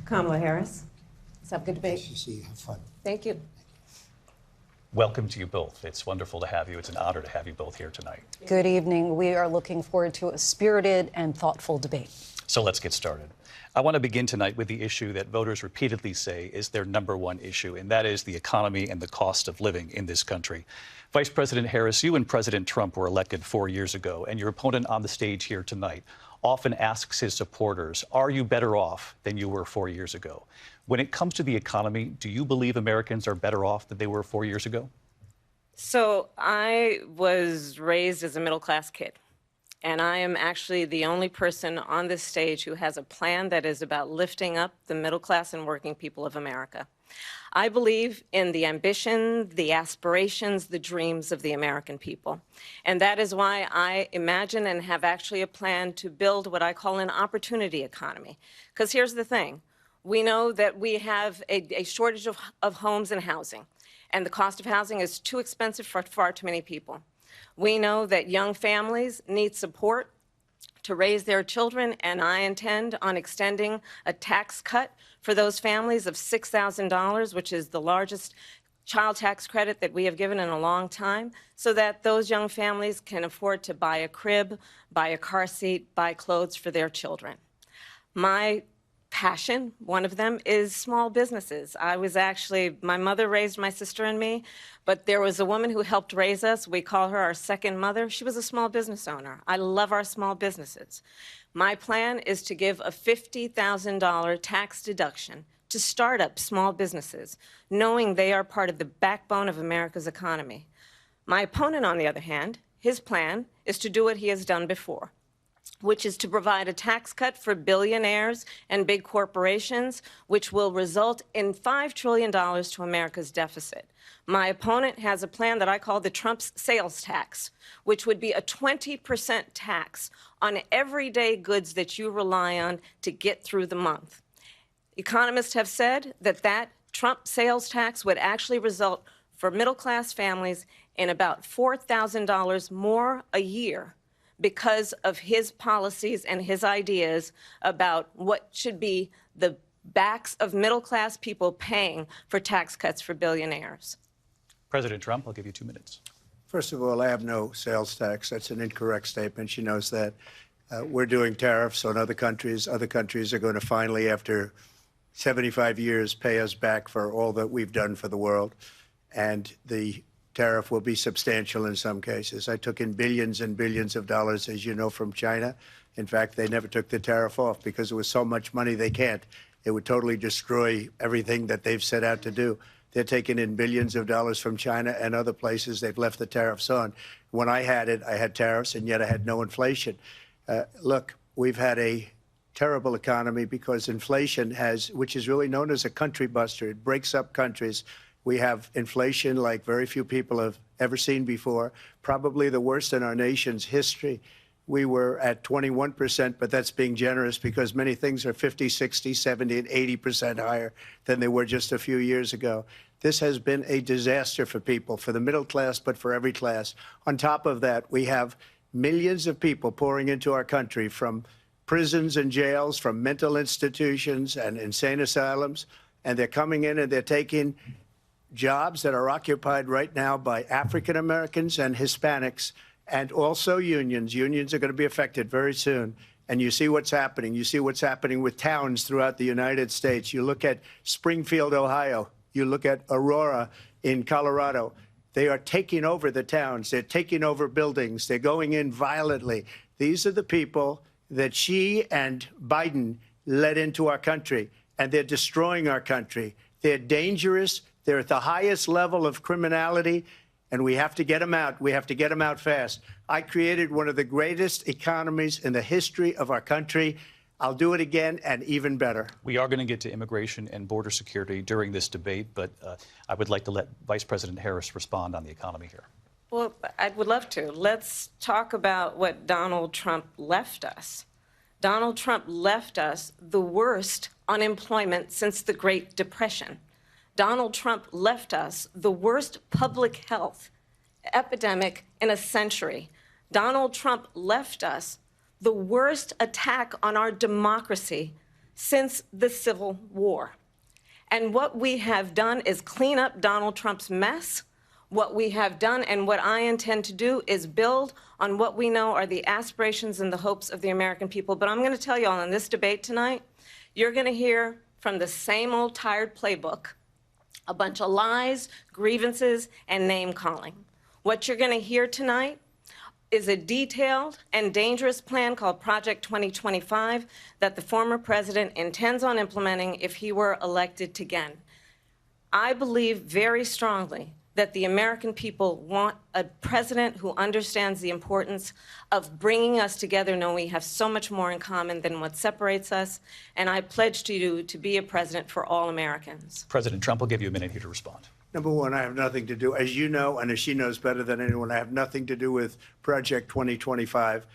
Kamala Harris. Let's have a good debate. Nice to see you. Have fun. Thank you. Welcome to you both. It's wonderful to have you. It's an honor to have you both here tonight. Good evening. We are looking forward to a spirited and thoughtful debate. So let's get started. I want to begin tonight with the issue that voters repeatedly say is their #1 issue, and that is the economy and the cost of living in this country. Vice President Harris, you and President Trump were elected 4 years ago, and your opponent on the stage here tonight often asks his supporters, are you better off than you were 4 years ago? When it comes to the economy, do you believe Americans are better off than they were 4 years ago? So I was raised as a middle-class kid, and I am actually the only person on this stage who has a plan that is about lifting up the middle class and working people of America. I believe in the ambition, the aspirations, the dreams of the American people. And that is why I imagine and have actually a plan to build what I call an opportunity economy. Because here's the thing. We know that we have a shortage of homes and housing, and the cost of housing is too expensive for far too many people. We know that young families need support to raise their children, and I intend on extending a tax cut for those families of $6,000, which is the largest child tax credit that we have given in a long time, so that those young families can afford to buy a crib, buy a car seat, buy clothes for their children. My passion, one of them, is small businesses. My mother raised my sister and me, but there was a woman who helped raise us. We call her our second mother. She was a small business owner. I love our small businesses. My plan is to give a $50,000 tax deduction to start up small businesses, knowing they are part of the backbone of America's economy. My opponent, on the other hand, his plan is to do what he has done before, which is to provide a tax cut for billionaires and big corporations, which will result in $5 trillion to America's deficit. My opponent has a plan that I call the Trump's sales tax, which would be a 20% tax on everyday goods that you rely on to get through the month. Economists have said that Trump sales tax would actually result for middle-class families in about $4,000 more a year, because of his policies and his ideas about what should be the backs of middle-class people paying for tax cuts for billionaires. President Trump, I'll give you 2 minutes. First of all, I have no sales tax. That's an incorrect statement. She knows that. We're doing tariffs on other countries. Other countries are going to finally, after 75 years, pay us back for all that we've done for the world. And the tariff will be substantial in some cases. I took in billions and billions of dollars, as you know, from China. In fact, they never took the tariff off because it was so much money they can't. It would totally destroy everything that they've set out to do. They're taking in billions of dollars from China and other places. They've left the tariffs on. When I had it, I had tariffs, and yet I had no inflation. Look, we've had a terrible economy because inflation which is really known as a country buster. It breaks up countries. We have inflation like very few people have ever seen before, probably the worst in our nation's history. We were at 21%, but that's being generous because many things are 50, 60, 70, and 80% higher than they were just a few years ago. This has been a disaster for people, for the middle class, but for every class. On top of that, we have millions of people pouring into our country from prisons and jails, from mental institutions and insane asylums, and they're coming in and they're taking jobs that are occupied right now by African Americans and Hispanics, and also unions. Unions are going to be affected very soon. And you see what's happening. You see what's happening with towns throughout the United States. You look at Springfield, Ohio. You look at Aurora in Colorado. They are taking over the towns. They're taking over buildings. They're going in violently. These are the people that Xi and Biden led into our country, and they're destroying our country. They're dangerous. They're at the highest level of criminality, and we have to get them out. We have to get them out fast. I created one of the greatest economies in the history of our country. I'll do it again and even better. We are going to get to immigration and border security during this debate, but I would like to let Vice President Harris respond on the economy here. Well, I would love to. Let's talk about what Donald Trump left us. Donald Trump left us the worst unemployment since the Great Depression. Donald Trump left us the worst public health epidemic in a century. Donald Trump left us the worst attack on our democracy since the Civil War. And what we have done is clean up Donald Trump's mess. What we have done and what I intend to do is build on what we know are the aspirations and the hopes of the American people. But I'm going to tell you all in this debate tonight, you're going to hear from the same old tired playbook, a bunch of lies, grievances, and name-calling. What you're going to hear tonight is a detailed and dangerous plan called Project 2025 that the former president intends on implementing if he were elected again. I believe very strongly that the American people want a president who understands the importance of bringing us together, knowing we have so much more in common than what separates us. And I pledge to you to be a president for all Americans. President Trump will give you a minute here to respond. Number one, I have nothing to do, as you know, and as she knows better than anyone, I have nothing to do with Project 2025.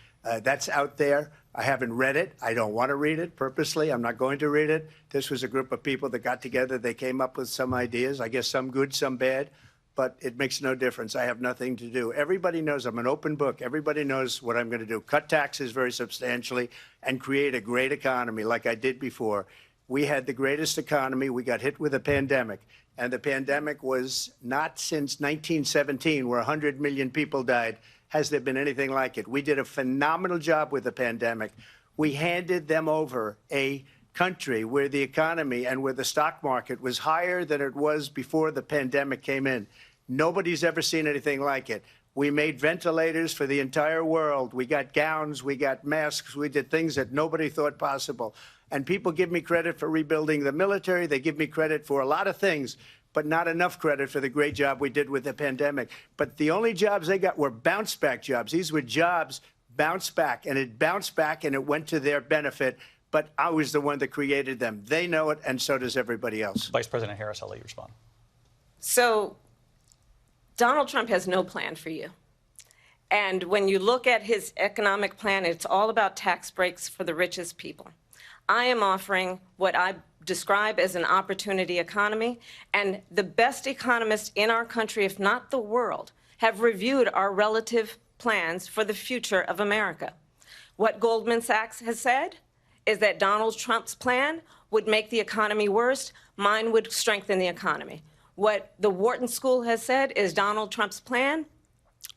That's out there. I haven't read it. I don't want to read it purposely. I'm not going to read it. This was a group of people that got together. They came up with some ideas, I guess some good, some bad, but it makes no difference. I have nothing to do. Everybody knows I'm an open book. Everybody knows what I'm going to do. Cut taxes very substantially and create a great economy like I did before. We had the greatest economy. We got hit with a pandemic. And the pandemic was not since 1917, where 100 million people died, has there been anything like it. We did a phenomenal job with the pandemic. We handed them over a country where the economy and where the stock market was higher than it was before the pandemic came in. Nobody's ever seen anything like it. We made ventilators for the entire world. We got gowns, we got masks, we did things that nobody thought possible. And people give me credit for rebuilding the military. They give me credit for a lot of things, but not enough credit for the great job we did with the pandemic. But the only jobs they got were bounce back jobs. These were jobs bounce back, and it bounced back and it went to their benefit. But I was the one that created them. They know it, and so does everybody else. Vice President Harris, I'll let you respond. So Donald Trump has no plan for you. And when you look at his economic plan, it's all about tax breaks for the richest people. I am offering what I describe as an opportunity economy, and the best economists in our country, if not the world, have reviewed our relative plans for the future of America. What Goldman Sachs has said is that Donald Trump's plan would make the economy worse, mine would strengthen the economy. What the Wharton School has said is Donald Trump's plan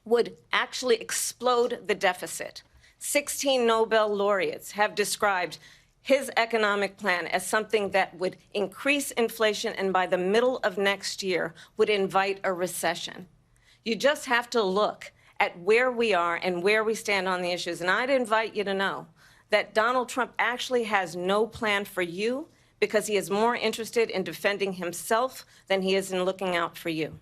would actually explode the deficit. 16 Nobel laureates have described his economic plan as something that would increase inflation and by the middle of next year would invite a recession. You just have to look at where we are and where we stand on the issues. And I'd invite you to know that Donald Trump actually has no plan for you because he is more interested in defending himself than he is in looking out for you.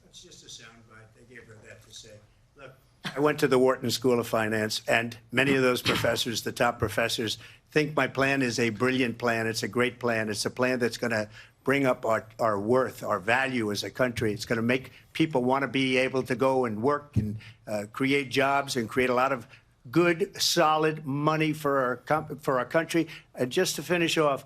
That's just a soundbite. They gave her that to say. Look, I went to the Wharton School of Finance, and many of those professors, the top professors, think my plan is a brilliant plan. It's a great plan. It's a plan that's going to bring up our worth, our value as a country. It's going to make people want to be able to go and work and create jobs and create a lot of good, solid money for our country. And just to finish off,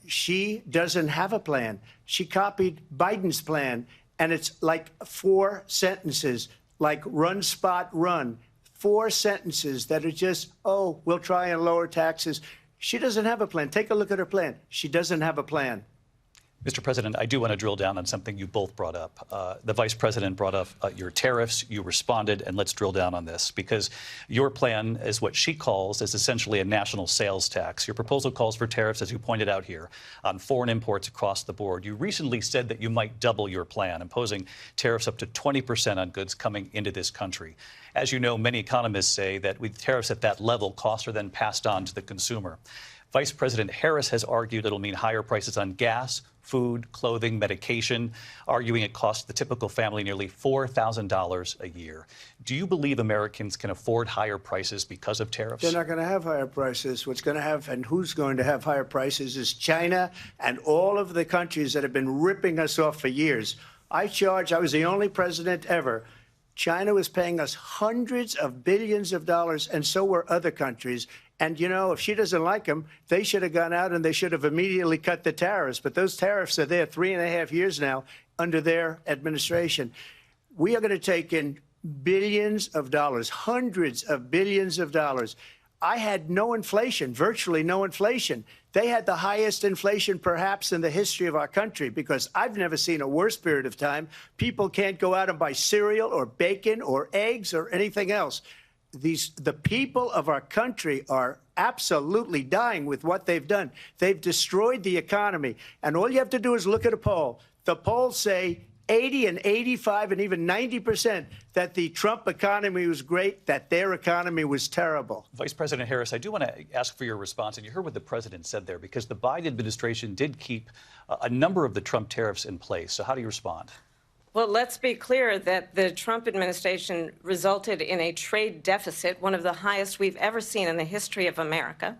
she doesn't have a plan. She copied Biden's plan, and it's like 4 sentences, like run, spot, run. 4 sentences that are just, oh, we'll try and lower taxes. She doesn't have a plan. Take a look at her plan. She doesn't have a plan. Mr. President, I do want to drill down on something you both brought up. The Vice President brought up your tariffs. You responded, and let's drill down on this, because your plan is what she calls is essentially a national sales tax. Your proposal calls for tariffs, as you pointed out here, on foreign imports across the board. You recently said that you might double your plan, imposing tariffs up to 20% on goods coming into this country. As you know, many economists say that with tariffs at that level, costs are then passed on to the consumer. Vice President Harris has argued it'll mean higher prices on gas, food, clothing, medication, arguing it costs the typical family nearly $4,000 a year. Do you believe Americans can afford higher prices because of tariffs? They're not going to have higher prices. What's going to have and who's going to have higher prices is China and all of the countries that have been ripping us off for years. I was the only president ever. China was paying us hundreds of billions of dollars, and so were other countries. And, you know, if she doesn't like them, they should have gone out and they should have immediately cut the tariffs. But those tariffs are there 3.5 years now under their administration. We are going to take in billions of dollars, hundreds of billions of dollars. I had no inflation, virtually no inflation. They had the highest inflation perhaps in the history of our country, because I've never seen a worse period of time. People can't go out and buy cereal or bacon or eggs or anything else. The people of our country are absolutely dying with what they've done. They've destroyed the economy. And all you have to do is look at a poll. The polls say 80 and 85 and even 90% that the Trump economy was great, that their economy was terrible. Vice President Harris, I do want to ask for your response, and you heard what the president said there, because the Biden administration did keep a number of the Trump tariffs in place. So how do you respond? Well, let's be clear that the Trump administration resulted in a trade deficit, one of the highest we've ever seen in the history of America.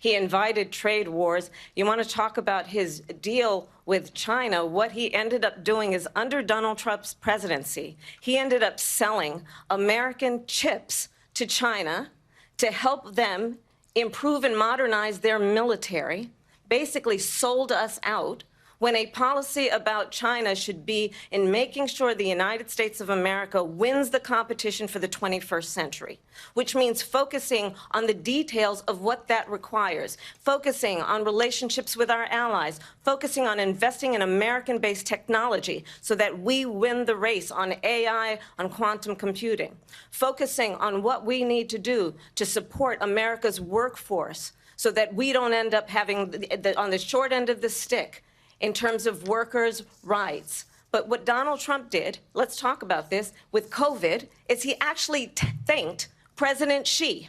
He invited trade wars. You want to talk about his deal with China? What he ended up doing is, under Donald Trump's presidency, he ended up selling American chips to China to help them improve and modernize their military, basically sold us out, when a policy about China should be in making sure the United States of America wins the competition for the 21st century, which means focusing on the details of what that requires, focusing on relationships with our allies, focusing on investing in American-based technology so that we win the race on AI, on quantum computing, focusing on what we need to do to support America's workforce so that we don't end up having, on the short end of the stick, in terms of workers' rights. But what Donald Trump did, let's talk about this, with COVID, is he actually thanked President Xi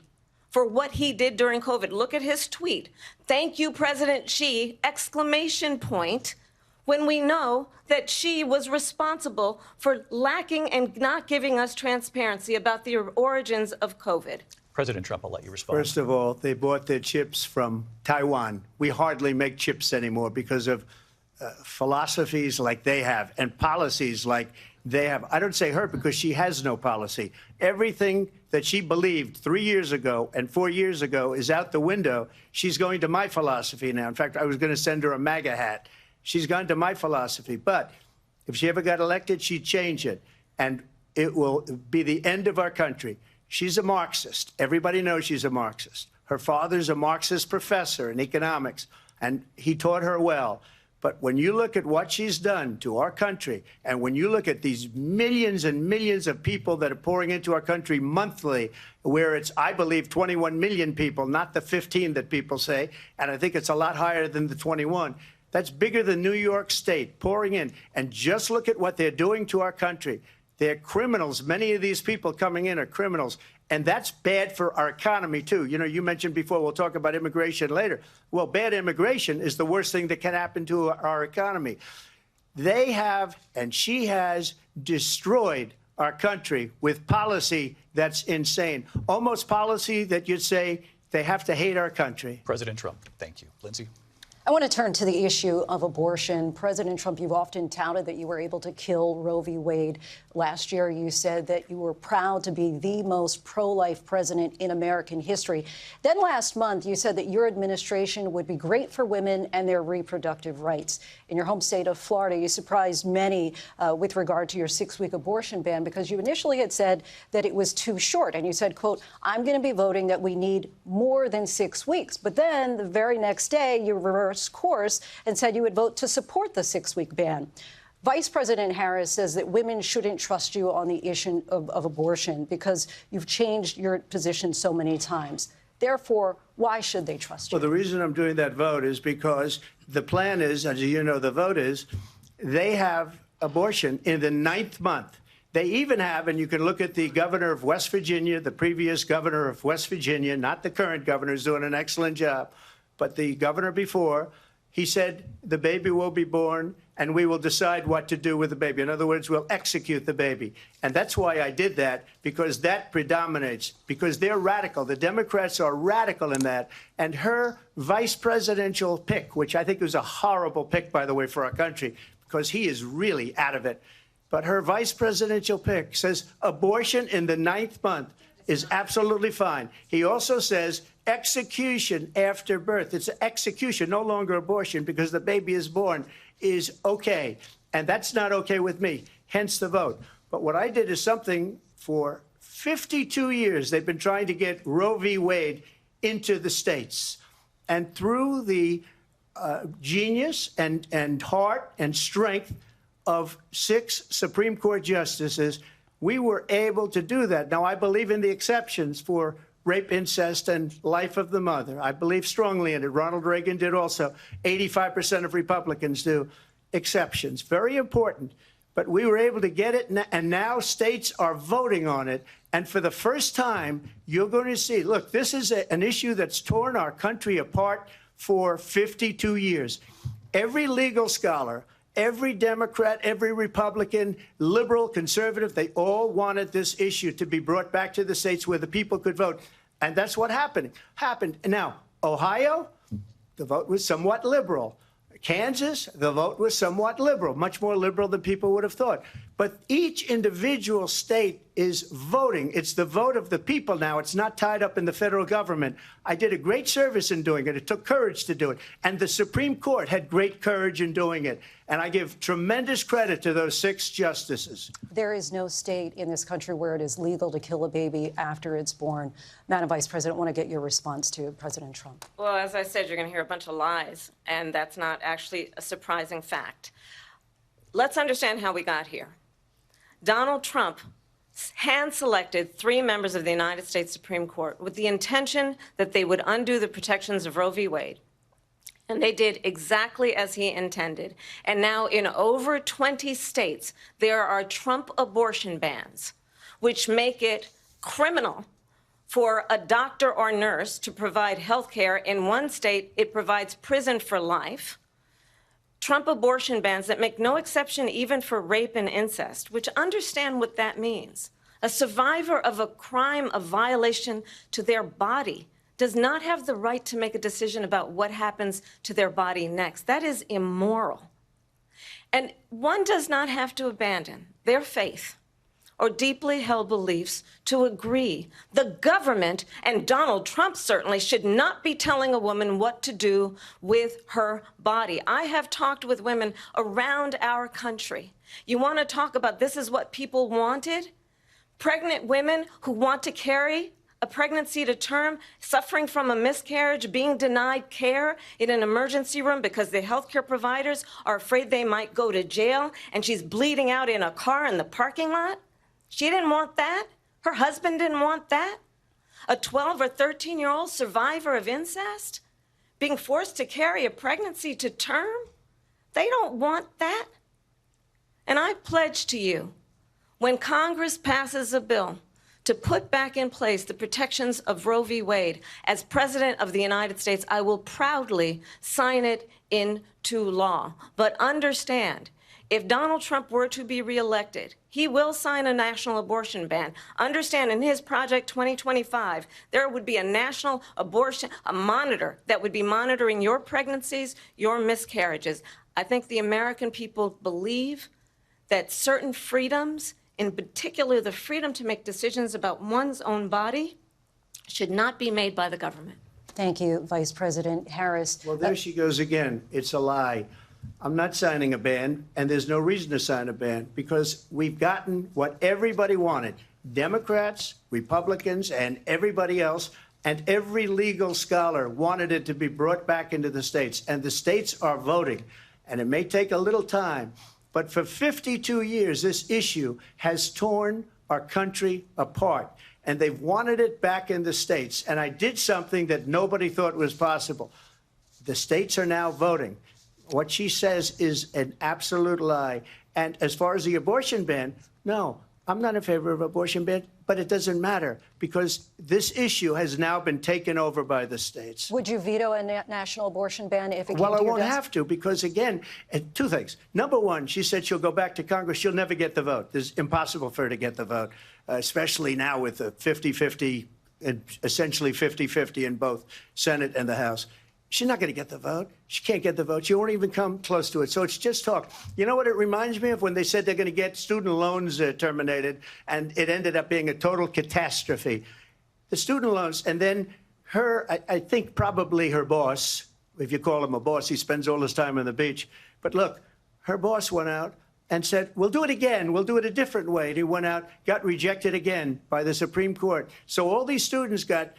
for what he did during COVID. Look at his tweet. Thank you, President Xi, exclamation point, when we know that Xi was responsible for lacking and not giving us transparency about the origins of COVID. President Trump, I'll let you respond. First of all, they bought their chips from Taiwan. We hardly make chips anymore because of philosophies like they have and policies like they have. I don't say her because she has no policy. Everything that she believed 3 years ago and 4 years ago is out the window. She's going to my philosophy now. In fact, I was going to send her a MAGA hat. She's gone to my philosophy. But if she ever got elected, she'd change it. And it will be the end of our country. She's a Marxist. Everybody knows she's a Marxist. Her father's a Marxist professor in economics, and he taught her well. But when you look at what she's done to our country, and when you look at these millions and millions of people that are pouring into our country monthly, where it's, I believe, 21 million people, not the 15 that people say, and I think it's a lot higher than the 21. That's bigger than New York State pouring in. And just look at what they're doing to our country. They're criminals. Many of these people coming in are criminals. And that's bad for our economy, too. You know, you mentioned before, we'll talk about immigration later. Well, bad immigration is the worst thing that can happen to our economy. They have, and she has, destroyed our country with policy that's insane. Almost policy that you'd say they have to hate our country. President Trump, thank you. Lindsay? I want to turn to the issue of abortion. President Trump, you've often touted that you were able to kill Roe v. Wade. Last year, you said that you were proud to be the most pro-life president in American history. Then last month, you said that your administration would be great for women and their reproductive rights. In your home state of Florida, you surprised many with regard to your 6-week abortion ban, because you initially had said that it was too short. And you said, quote, I'm going to be voting that we need more than 6 weeks. But then the very next day, you reversed course and said you would vote to support the 6-week ban. Vice President Harris says that women shouldn't trust you on the issue of abortion because you've changed your position so many times. Therefore, why should they trust you? Well, the reason I'm doing that vote is because the plan is, as you know, the vote is, they have abortion in the 9th month. They even have, and you can look at the governor of West Virginia, the previous governor of West Virginia, not the current governor, who's doing an excellent job, but the governor before, he said the baby will be born and we will decide what to do with the baby. In other words, we'll execute the baby. And that's why I did that, because that predominates, because they're radical. The Democrats are radical in that. And her vice presidential pick, which I think was a horrible pick, by the way, for our country, because he is really out of it. But her vice presidential pick says abortion in the 9th month is absolutely fine. He also says execution after birth. It's execution, no longer abortion, because the baby is born, is okay. And that's not okay with me, hence the vote. But what I did is something for 52 years they've been trying to get Roe v. Wade into the states. And through the genius and heart and strength of 6 Supreme Court justices, we were able to do that. Now, I believe in the exceptions for rape, incest, and life of the mother. I believe strongly in it. Ronald Reagan did also. 85% of Republicans do. Exceptions. Very important. But we were able to get it, and now states are voting on it. And for the first time, you're going to see, look, this is an issue that's torn our country apart for 52 years. Every legal scholar, every Democrat, every Republican, liberal, conservative, they all wanted this issue to be brought back to the states where the people could vote. And that's what happened. Now, Ohio, the vote was somewhat liberal. Kansas, the vote was somewhat liberal, much more liberal than people would have thought. But each individual state is voting. It's the vote of the people now. It's not tied up in the federal government. I did a great service in doing it. It took courage to do it. And the Supreme Court had great courage in doing it. And I give tremendous credit to those 6 justices. There is no state in this country where it is legal to kill a baby after it's born. Madam Vice President, I want to get your response to President Trump. Well, as I said, you're going to hear a bunch of lies, and that's not actually a surprising fact. Let's understand how we got here. Donald Trump hand-selected 3 members of the United States Supreme Court with the intention that they would undo the protections of Roe v. Wade. And they did exactly as he intended. And now in over 20 states, there are Trump abortion bans, which make it criminal for a doctor or nurse to provide health care. In one state, it provides prison for life. Trump abortion bans that make no exception even for rape and incest, which understand what that means. A survivor of a crime of violation to their body does not have the right to make a decision about what happens to their body next. That is immoral. And one does not have to abandon their faith or deeply held beliefs to agree. The government, and Donald Trump certainly, should not be telling a woman what to do with her body. I have talked with women around our country. You want to talk about this is what people wanted? Pregnant women who want to carry a pregnancy to term, suffering from a miscarriage, being denied care in an emergency room because the healthcare providers are afraid they might go to jail, and she's bleeding out in a car in the parking lot. She didn't want that. Her husband didn't want that. A 12 or 13-year-old survivor of incest being forced to carry a pregnancy to term. They don't want that. And I pledge to you, when Congress passes a bill to put back in place the protections of Roe v. Wade, as President of the United States, I will proudly sign it into law. But understand, if Donald Trump were to be reelected, he will sign a national abortion ban. Understand, in his Project 2025, there would be a national abortion, a monitor that would be monitoring your pregnancies, your miscarriages. I think the American people believe that certain freedoms, in particular the freedom to make decisions about one's own body, should not be made by the government. Thank you, Vice President Harris. Well, there she goes again. It's a lie. I'm not signing a ban, and there's no reason to sign a ban, because we've gotten what everybody wanted. Democrats, Republicans, and everybody else, and every legal scholar wanted it to be brought back into the states. And the states are voting. And it may take a little time, but for 52 years, this issue has torn our country apart. And they've wanted it back in the states. And I did something that nobody thought was possible. The states are now voting. What she says is an absolute lie. And as far as the abortion ban, no, I'm not in favor of abortion ban, but it doesn't matter, because this issue has now been taken over by the states. Would you veto a national abortion ban if it came Well, to I your won't desk? have to, because, again, 2 things. Number one, she said she'll go back to Congress. She'll never get the vote. It's impossible for her to get the vote, especially now with the 50-50, essentially 50-50 in both Senate and the House. She's not going to get the vote. She can't get the vote. She won't even come close to it. So it's just talk. You know what it reminds me of? When they said they're going to get student loans terminated, and it ended up being a total catastrophe. The student loans, and then her, I think probably her boss, if you call him a boss, he spends all his time on the beach. But look, her boss went out and said, we'll do it again. We'll do it a different way. And he went out, got rejected again by the Supreme Court. So all these students got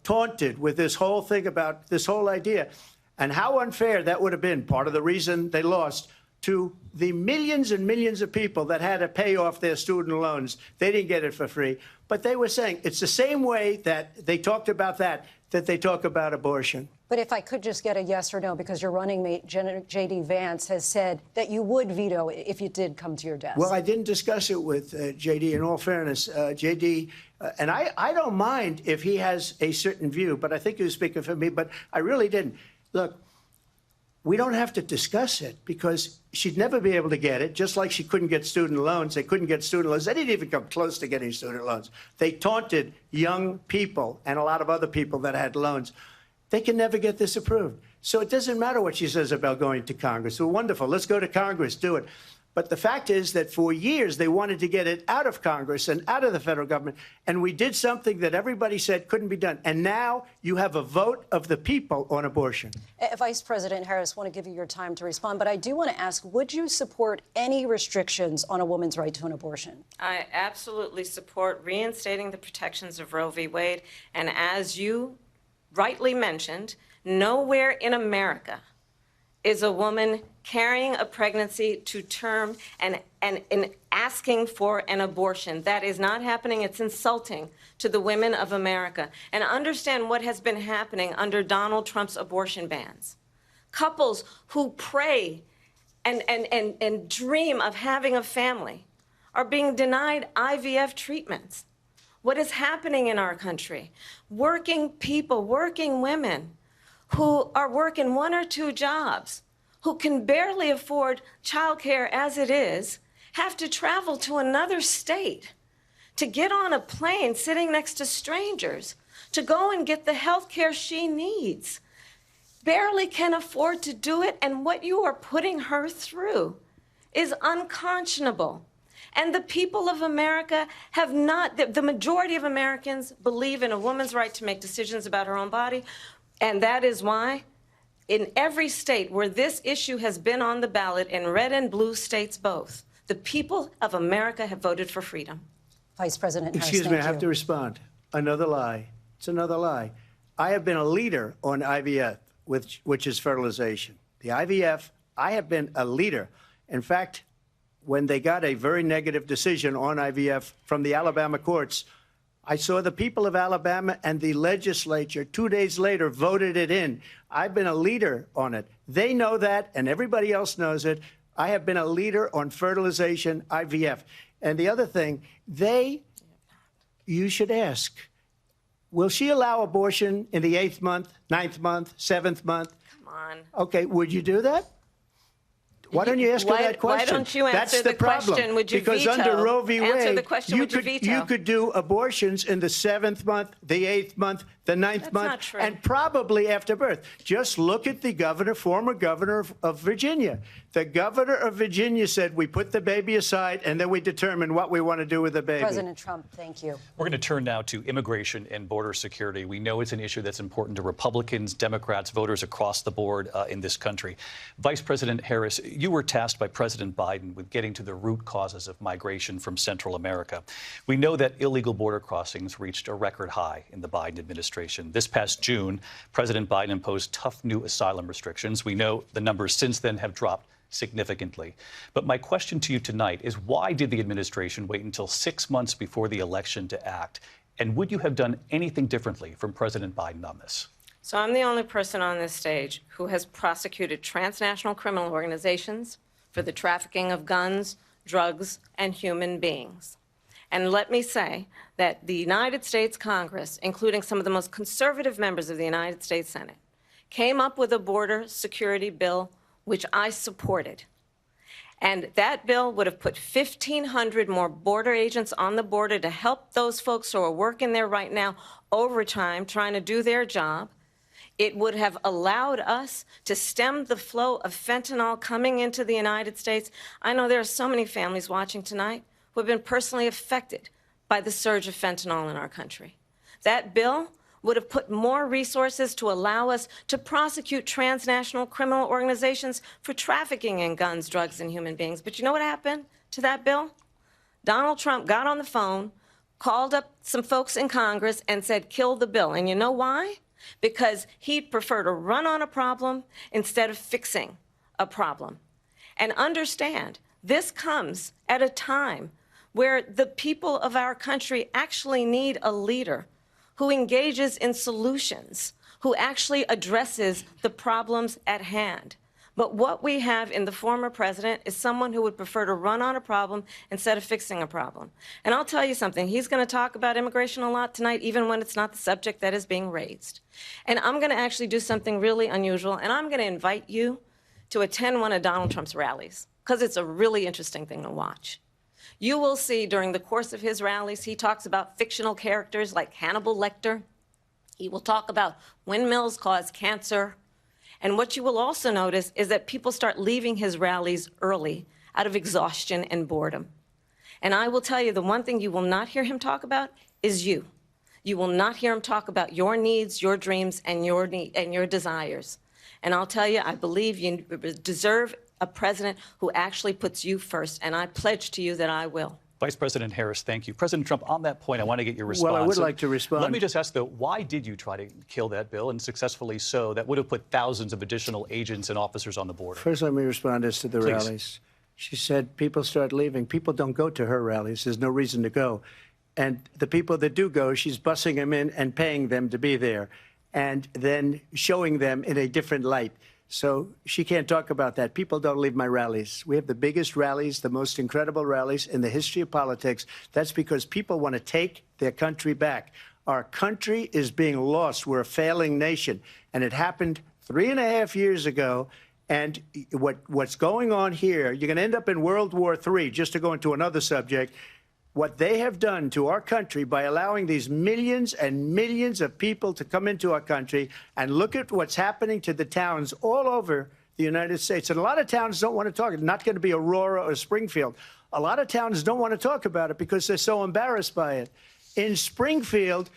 taunted with this whole thing about this whole idea, and how unfair that would have been, part of the reason they lost, to the millions and millions of people that had to pay off their student loans. They didn't get it for free. But they were saying it's the same way that they talked about that they talk about abortion. But if I could just get a yes or no, because your running mate, J.D. Vance, has said that you would veto it if it did come to your desk. Well, I didn't discuss it with J.D. In all fairness, J.D. And I don't mind if he has a certain view, but I think he was speaking for me, but I really didn't. Look, we don't have to discuss it because she'd never be able to get it, just like she couldn't get student loans. They couldn't get student loans. They didn't even come close to getting student loans. They taunted young people and a lot of other people that had loans. They can never get this approved. So it doesn't matter what she says about going to Congress. Well, wonderful. Let's go to Congress, do it. But the fact is that for years they wanted to get it out of Congress and out of the federal government. And we did something that everybody said couldn't be done. And now you have a vote of the people on abortion. Vice President Harris, I want to give you your time to respond, but I do want to ask, would you support any restrictions on a woman's right to an abortion? I absolutely support reinstating the protections of Roe v. Wade. And as you rightly mentioned, nowhere in America is a woman carrying a pregnancy to term and asking for an abortion. That is not happening. It's insulting to the women of America. And understand what has been happening under Donald Trump's abortion bans. Couples who pray and dream of having a family are being denied IVF treatments. What is happening in our country? Working people, working women who are working 1 or 2 jobs, who can barely afford childcare as it is, have to travel to another state to get on a plane sitting next to strangers to go and get the health care she needs. Barely can afford to do it, and what you are putting her through is unconscionable. And the people of America have not, the majority of Americans believe in a woman's right to make decisions about her own body. And that is why in every state where this issue has been on the ballot, in red and blue states both, the people of America have voted for freedom. Vice President Harris, Excuse me, I thank have you. to respond. Another lie. It's another lie. I have been a leader on IVF, which is fertilization. The IVF, I have been a leader. In fact, when they got a very negative decision on IVF from the Alabama courts, I saw the people of Alabama and the legislature 2 days later voted it in. I've been a leader on it. They know that, and everybody else knows it. I have been a leader on fertilization, IVF. And the other thing, you should ask, will she allow abortion in the 8th month, 9th month, 7th month? Come on. Okay, would you do that? Why don't you ask her that question? Why don't you answer That's the problem. question? Would you because veto? Under Roe v. Answer Wade, the question, would you veto? You could do abortions in the 7th month, the 8th month, the 9th That's month, not true. and probably after birth. Just look at the governor, former governor of Virginia. The governor of Virginia said we put the baby aside and then we determine what we want to do with the baby. President Trump, thank you. We're going to turn now to immigration and border security. We know it's an issue that's important to Republicans, Democrats, voters across the board in this country. Vice President Harris, you were tasked by President Biden with getting to the root causes of migration from Central America. We know that illegal border crossings reached a record high in the Biden administration. This past June, President Biden imposed tough new asylum restrictions. We know the numbers since then have dropped significantly. But my question to you tonight is, why did the administration wait until 6 months before the election to act? And would you have done anything differently from President Biden on this? So I'm the only person on this stage who has prosecuted transnational criminal organizations for the trafficking of guns, drugs, and human beings. And let me say that the United States Congress, including some of the most conservative members of the United States Senate, came up with a border security bill which I supported. And that bill would have put 1,500 more border agents on the border to help those folks who are working there right now overtime, trying to do their job. It would have allowed us to stem the flow of fentanyl coming into the United States. I know there are so many families watching tonight who have been personally affected by the surge of fentanyl in our country. That bill would have put more resources to allow us to prosecute transnational criminal organizations for trafficking in guns, drugs, and human beings. But you know what happened to that bill? Donald Trump got on the phone, called up some folks in Congress and said, kill the bill. And you know why? Because he'd prefer to run on a problem instead of fixing a problem. And understand, this comes at a time where the people of our country actually need a leader who engages in solutions, who actually addresses the problems at hand. But what we have in the former president is someone who would prefer to run on a problem instead of fixing a problem. And I'll tell you something, he's going to talk about immigration a lot tonight, even when it's not the subject that is being raised. And I'm going to actually do something really unusual, and I'm going to invite you to attend one of Donald Trump's rallies, because it's a really interesting thing to watch. You will see during the course of his rallies, he talks about fictional characters like Hannibal Lecter. He will talk about windmills cause cancer. And what you will also notice is that people start leaving his rallies early out of exhaustion and boredom. And I will tell you, the one thing you will not hear him talk about is you. You will not hear him talk about your needs, your dreams, and your desires. And I'll tell you, I believe you deserve a president who actually puts you first, and I pledge to you that I will. Vice President Harris, thank you. President Trump, on that point, I want to get your response. Well, I would like to respond. Let me just ask, though, why did you try to kill that bill, and successfully so, that would have put thousands of additional agents and officers on the border? First, let me respond as to the Please. rallies. She said people start leaving. People don't go to her rallies. There's no reason to go. And the people that do go, she's bussing them in and paying them to be there, and then showing them in a different light. So she can't talk about that. People don't leave my rallies. We have the biggest rallies, the most incredible rallies in the history of politics. That's because people want to take their country back. Our country is being lost. We're a failing nation. And it happened 3.5 years ago. And what's going on here, you're going to end up in World War III, just to go into another subject. What they have done to our country by allowing these millions and millions of people to come into our country, and look at what's happening to the towns all over the United States. And a lot of towns don't want to talk. It's not going to be Aurora or Springfield. A lot of towns don't want to talk about it because they're so embarrassed by it. In Springfield,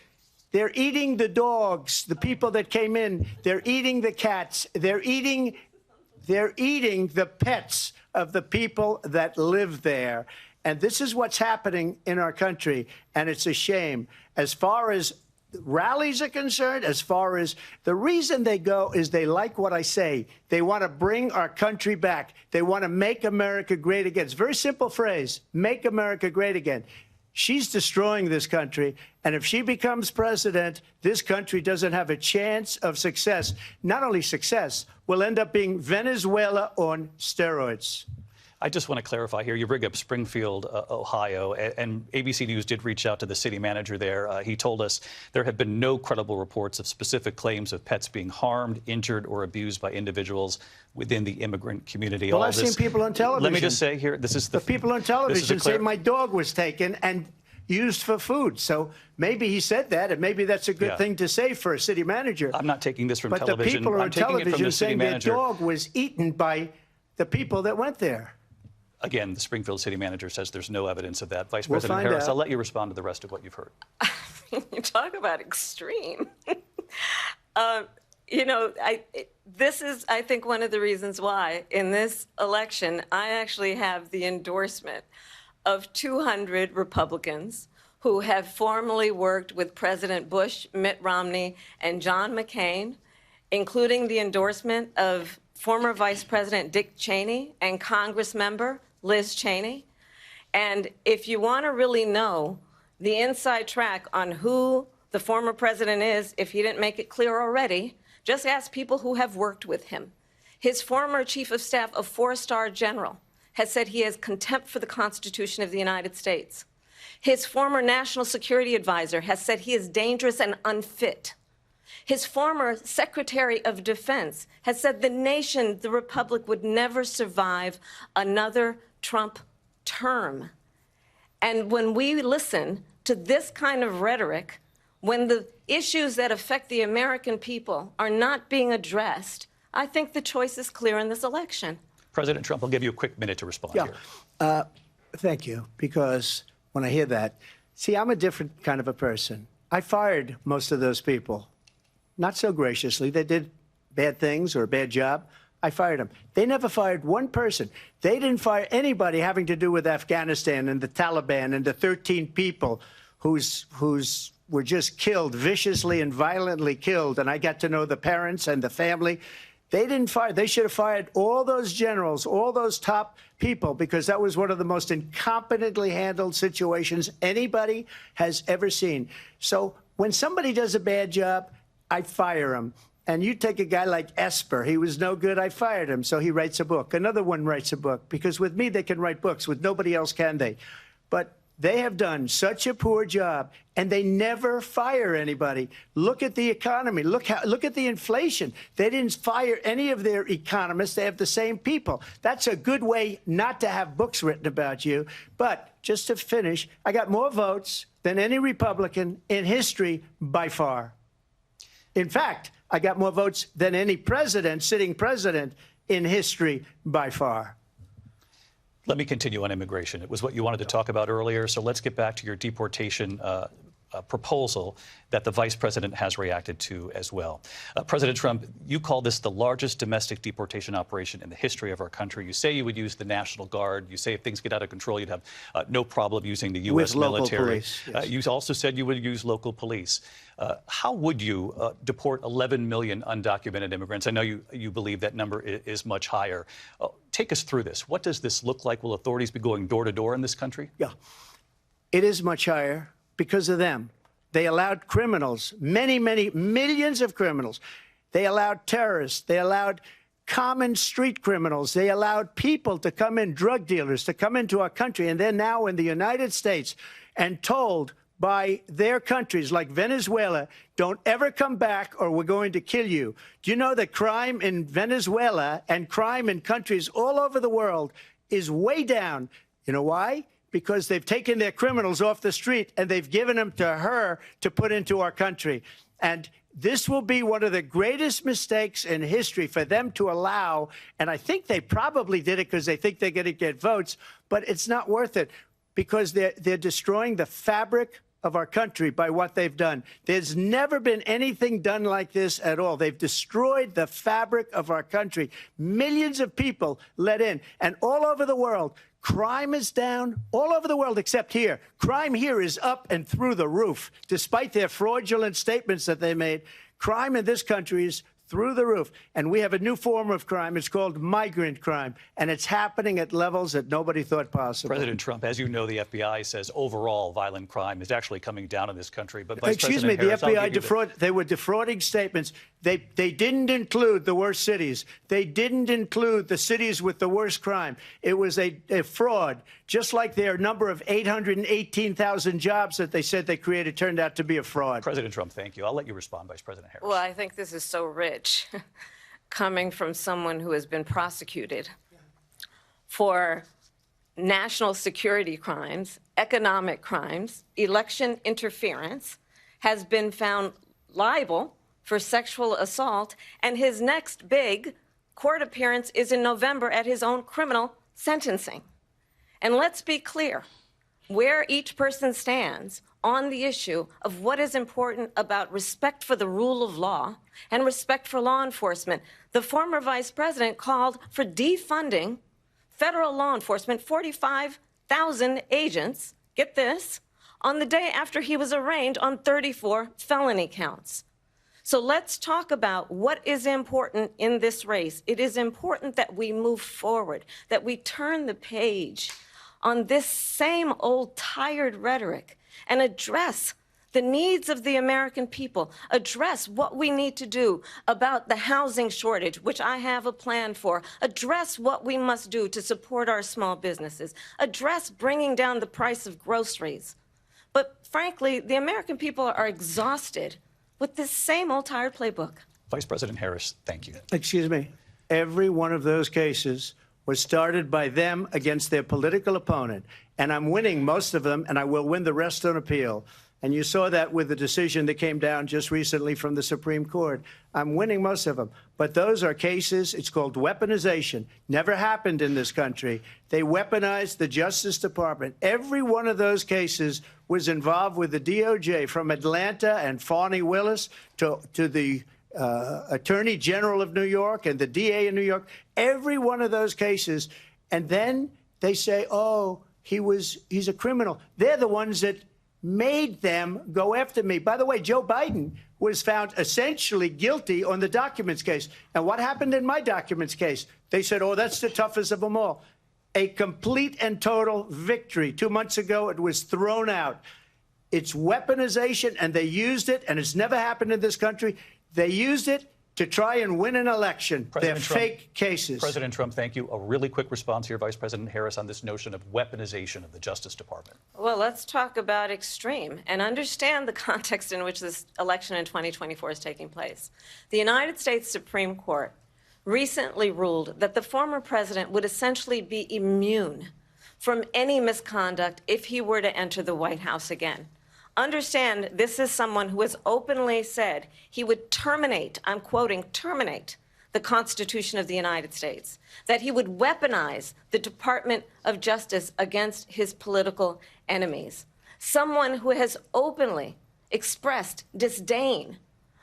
they're eating the dogs, the people that came in. They're eating the cats. They're eating the pets of the people that live there. And this is what's happening in our country, and it's a shame. As far as rallies are concerned, as far as the reason they go is they like what I say. They want to bring our country back. They want to make America great again. It's a very simple phrase, make America great again. She's destroying this country, and if she becomes president, this country doesn't have a chance of success. Not only success, we'll end up being Venezuela on steroids. I just want to clarify here. You bring up Springfield, Ohio, and ABC News did reach out to the city manager there. He told us there have been no credible reports of specific claims of pets being harmed, injured, or abused by individuals within the immigrant community. Well, I've seen people on television. Let me just say here, this is the people on television say my dog was taken and used for food. So maybe he said that, and maybe that's a good thing to say for a city manager. I'm not taking this from but television. But the people I'm on taking it from television the city saying their manager. dog was eaten by the people that went there. Again, the Springfield city manager says there's no evidence of that. Vice We'll President find Harris, out. I'll let you respond to the rest of what you've heard. You talk about extreme. This is, I think, one of the reasons why in this election, I actually have the endorsement of 200 Republicans who have formerly worked with President Bush, Mitt Romney, and John McCain, including the endorsement of former Vice President Dick Cheney and Congress member Liz Cheney. And if you want to really know the inside track on who the former president is, if he didn't make it clear already, just ask people who have worked with him. His former chief of staff, a four-star general, has said he has contempt for the Constitution of the United States. His former national security advisor has said he is dangerous and unfit. His former Secretary of Defense has said the nation, the republic, would never survive another Trump term. And when we listen to this kind of rhetoric, when the issues that affect the American people are not being addressed, I think the choice is clear in this election. President Trump, I'll give you a quick minute to respond here. Thank you, because when I hear that, see, I'm a different kind of a person. I fired most of those people. Not so graciously. They did bad things or a bad job. I fired them. They never fired one person. They didn't fire anybody having to do with Afghanistan and the Taliban and the 13 people who's were just killed, viciously and violently killed, and I got to know the parents and the family. They didn't fire. They should have fired all those generals, all those top people, because that was one of the most incompetently handled situations anybody has ever seen. So when somebody does a bad job, I fire him. And you take a guy like Esper. He was no good. I fired him. So he writes a book. Another one writes a book, because with me, they can write books. With nobody else can they? But they have done such a poor job, and they never fire anybody. Look at the economy. Look at the inflation. They didn't fire any of their economists. They have the same people. That's a good way not to have books written about you. But just to finish, I got more votes than any Republican in history by far. In fact, I got more votes than any president, sitting president, in history by far. Let me continue on immigration. It was what you wanted to talk about earlier, so let's get back to your deportation proposal that the vice president has reacted to as well. President Trump, you call this the largest domestic deportation operation in the history of our country. You say you would use the National Guard. You say if things get out of control, you'd have no problem using the U.S. military. Police, yes. You also said you would use local police. How would you deport 11 million undocumented immigrants? I know you believe that number is much higher. Take us through this. What does this look like? Will authorities be going door to door in this country? Yeah, it is much higher because of them. They allowed criminals, many millions of criminals. They allowed terrorists. They allowed common street criminals. They allowed people to come in, drug dealers, to come into our country. And they're now in the United States and told by their countries like Venezuela, don't ever come back or we're going to kill you. Do you know that crime in Venezuela and crime in countries all over the world is way down? You know why? Because they've taken their criminals off the street and they've given them to her to put into our country. And this will be one of the greatest mistakes in history for them to allow. And I think they probably did it because they think they're going to get votes, but it's not worth it because they're destroying the fabric of our country by what they've done. There's never been anything done like this at all. They've destroyed the fabric of our country. Millions of people let in, and all over the world, crime is down all over the world except here. Crime here is up and through the roof. Despite their fraudulent statements that they made, crime in this country is through the roof. And we have a new form of crime. It's called migrant crime. And it's happening at levels that nobody thought possible. President Trump, as you know, the FBI says overall violent crime is actually coming down in this country. But Vice Excuse President me, Harris, the FBI they were defrauding statements. They didn't include the worst cities. They didn't include the cities with the worst crime. It was a fraud, just like their number of 818,000 jobs that they said they created turned out to be a fraud. President Trump, thank you. I'll let you respond, Vice President Harris. Well, I think this is so rich, coming from someone who has been prosecuted for national security crimes, economic crimes, election interference, has been found liable for sexual assault, and his next big court appearance is in November at his own criminal sentencing. And let's be clear where each person stands on the issue of what is important about respect for the rule of law and respect for law enforcement. The former vice president called for defunding federal law enforcement, 45,000 agents, get this, on the day after he was arraigned on 34 felony counts. So let's talk about what is important in this race. It is important that we move forward, that we turn the page on this same old tired rhetoric and address the needs of the American people, address what we need to do about the housing shortage, which I have a plan for, address what we must do to support our small businesses, address bringing down the price of groceries. But frankly, the American people are exhausted with this same old tired playbook. Vice President Harris, thank you. Excuse me. Every one of those cases was started by them against their political opponent. And I'm winning most of them, and I will win the rest on appeal. And you saw that with the decision that came down just recently from the Supreme Court. I'm winning most of them. But those are cases, it's called weaponization. Never happened in this country. They weaponized the Justice Department. Every one of those cases was involved with the DOJ, from Atlanta and Fani Willis to the Attorney General of New York and the DA in New York. Every one of those cases. And then they say, oh, he's a criminal. They're the ones that made them go after me. By the way, Joe Biden was found essentially guilty on the documents case. And what happened in my documents case? They said, oh, that's the toughest of them all. A complete and total victory. 2 months ago, it was thrown out. It's weaponization, and they used it, and it's never happened in this country. They used it to try and win an election. They're fake cases. President Trump, thank you. A really quick response here, Vice President Harris, on this notion of weaponization of the Justice Department. Well, let's talk about extreme and understand the context in which this election in 2024 is taking place. The United States Supreme Court recently ruled that the former president would essentially be immune from any misconduct if he were to enter the White House again. Understand, this is someone who has openly said he would terminate, I'm quoting, terminate the Constitution of the United States, that he would weaponize the Department of Justice against his political enemies. Someone who has openly expressed disdain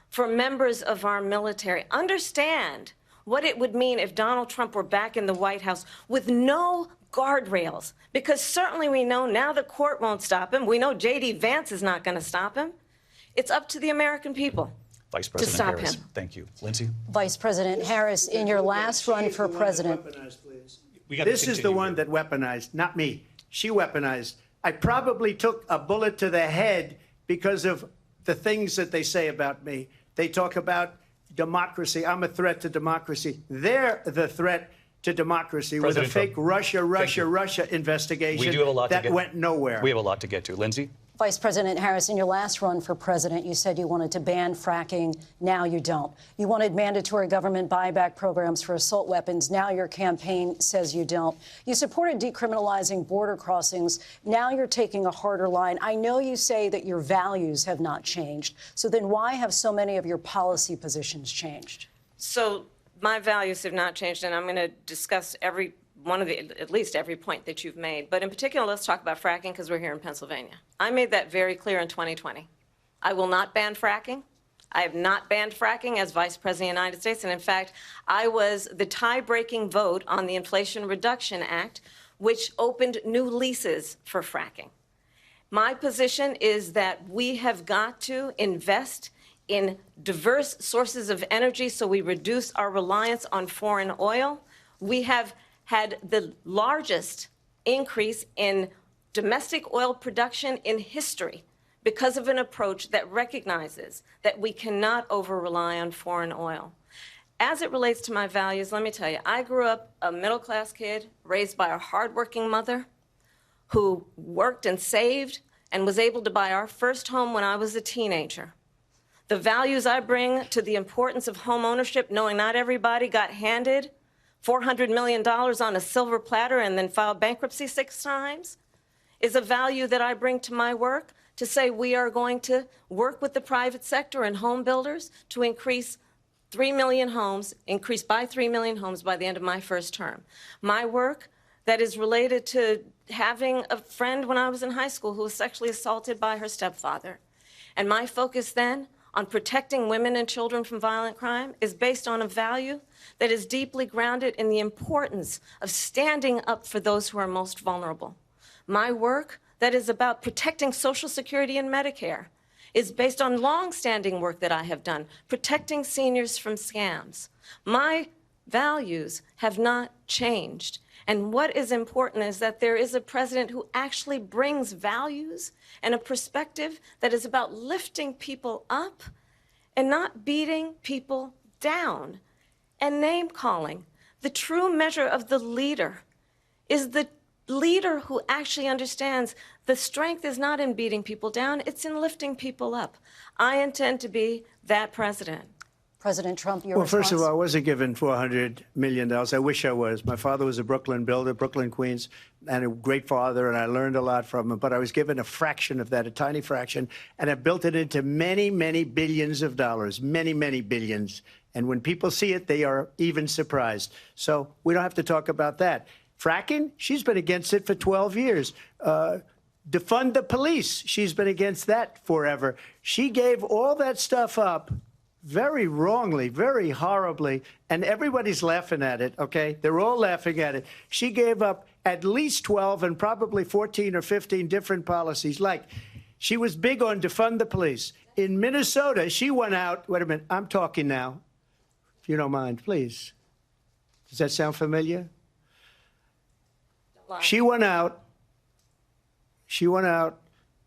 for members of our military. Understand what it would mean if Donald Trump were back in the White House with no guardrails, because certainly we know now the court won't stop him. We know J.D. Vance is not going to stop him. It's up to the American people Vice to President stop Harris, him. thank you. Lindsay? Vice President Harris, in your last run for president. This is the one that weaponized, not me. She weaponized. I probably took a bullet to the head because of the things that they say about me. They talk about democracy. I'm a threat to democracy. They're the threat to democracy President with a fake Trump. Russia investigation We do have a lot that went nowhere. We have a lot to get to. Lindsay? Vice President Harris, in your last run for president, you said you wanted to ban fracking. Now you don't. You wanted mandatory government buyback programs for assault weapons. Now your campaign says you don't. You supported decriminalizing border crossings. Now you're taking a harder line. I know you say that your values have not changed. So then why have so many of your policy positions changed? So my values have not changed, and I'm going to discuss at least every point that you've made. But in particular, let's talk about fracking, because we're here in Pennsylvania. I made that very clear in 2020. I will not ban fracking. I have not banned fracking as Vice President of the United States. And in fact, I was the tie-breaking vote on the Inflation Reduction Act, which opened new leases for fracking. My position is that we have got to invest in diverse sources of energy so we reduce our reliance on foreign oil. We have had the largest increase in domestic oil production in history because of an approach that recognizes that we cannot over-rely on foreign oil. As it relates to my values, let me tell you, I grew up a middle-class kid raised by a hardworking mother who worked and saved and was able to buy our first home when I was a teenager. The values I bring to the importance of home ownership, knowing not everybody got handed $400 million on a silver platter and then filed bankruptcy 6 times, is a value that I bring to my work to say we are going to work with the private sector and home builders to increase 3 million homes, increase by 3 million homes by the end of my first term. My work that is related to having a friend when I was in high school who was sexually assaulted by her stepfather. And my focus then on protecting women and children from violent crime is based on a value that is deeply grounded in the importance of standing up for those who are most vulnerable. My work that is about protecting Social Security and Medicare is based on long-standing work that I have done, protecting seniors from scams. My values have not changed. And what is important is that there is a president who actually brings values and a perspective that is about lifting people up and not beating people down and name-calling. The true measure of the leader is the leader who actually understands the strength is not in beating people down, it's in lifting people up. I intend to be that president. President Trump, your Well, response? first of all, I wasn't given $400 million. I wish I was. My father was a Brooklyn builder, Brooklyn, Queens, and a great father, and I learned a lot from him. But I was given a fraction of that, a tiny fraction, and I built it into many, many billions of dollars, many, many billions. And when people see it, they are even surprised. So we don't have to talk about that. Fracking, she's been against it for 12 years. Defund the police, she's been against that forever. She gave all that stuff up very wrongly, very horribly, and everybody's laughing at it, okay? They're all laughing at it. She gave up at least 12 and probably 14 or 15 different policies. Like, She was big on defund the police. In Minnesota, she went out. Wait a minute. I'm talking now. If you don't mind, please. Does that sound familiar? She went out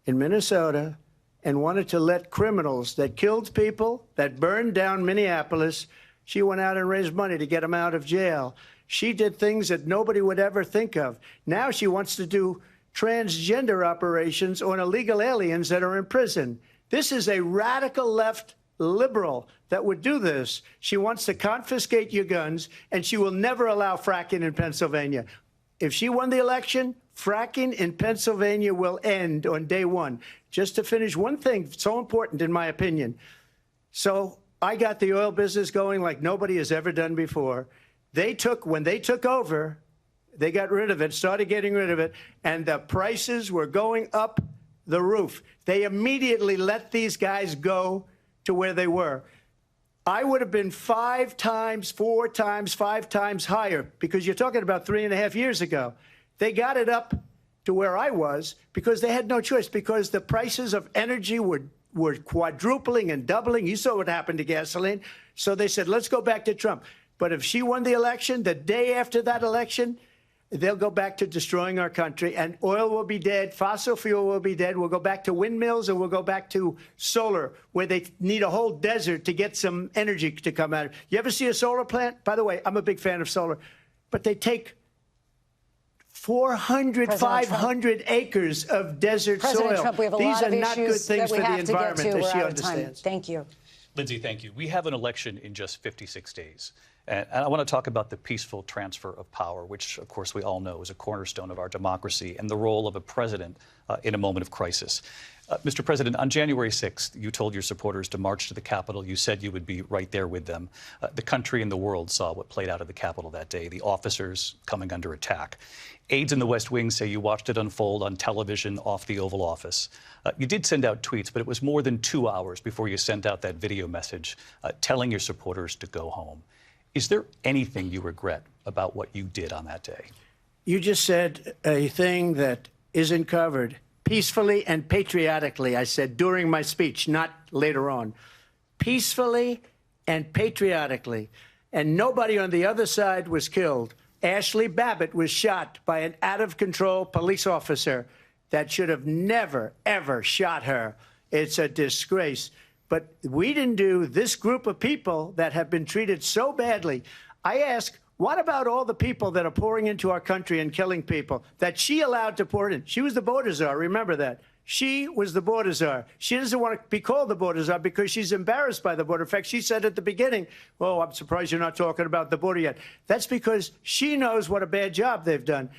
in Minnesota and wanted to let criminals that killed people, that burned down Minneapolis, she went out and raised money to get them out of jail. She did things that nobody would ever think of. Now she wants to do transgender operations on illegal aliens that are in prison. This is a radical left liberal that would do this. She wants to confiscate your guns, and she will never allow fracking in Pennsylvania. If she won the election, fracking in Pennsylvania will end on day one. Just to finish, one thing so important in my opinion. So I got the oil business going like nobody has ever done before. When they took over, they got rid of it, started getting rid of it, and the prices were going up the roof. They immediately let these guys go to where they were. I would have been 5 times, 4 times, 5 times higher, because you're talking about 3.5 years ago. They got it up to where I was because they had no choice, because the prices of energy were quadrupling and doubling. You saw what happened to gasoline. So they said, let's go back to Trump. But if she won the election, the day after that election, they'll go back to destroying our country, and oil will be dead, fossil fuel will be dead. We'll go back to windmills, and we'll go back to solar, where they need a whole desert to get some energy to come out. You ever see a solar plant? By the way, I'm a big fan of solar, but they take 400, 500 acres of desert President soil. Trump, we have a These lot are of not good issues things that we for the have to get environment, to. as We're she out of time. understands. Thank you. Lindsay, thank you. We have an election in just 56 days. And I want to talk about the peaceful transfer of power, which, of course, we all know is a cornerstone of our democracy, and the role of a president in a moment of crisis. Mr. President, on January 6th, you told your supporters to march to the Capitol. You said you would be right there with them. The country and the world saw what played out at the Capitol that day, the officers coming under attack. Aides in the West Wing say you watched it unfold on television off the Oval Office. You did send out tweets, but it was more than 2 hours before you sent out that video message telling your supporters to go home. Is there anything you regret about what you did on that day? You just said a thing that isn't covered. Peacefully and patriotically, I said during my speech, not later on. Peacefully and patriotically. And nobody on the other side was killed. Ashley Babbitt was shot by an out-of-control police officer that should have never, ever shot her. It's a disgrace. But we didn't do this group of people that have been treated so badly. I ask, what about all the people that are pouring into our country and killing people that she allowed to pour in? She was the border czar. Remember that. She was the border czar. She doesn't want to be called the border czar because she's embarrassed by the border. In fact, she said at the beginning, oh, I'm surprised you're not talking about the border yet. That's because she knows what a bad job they've done.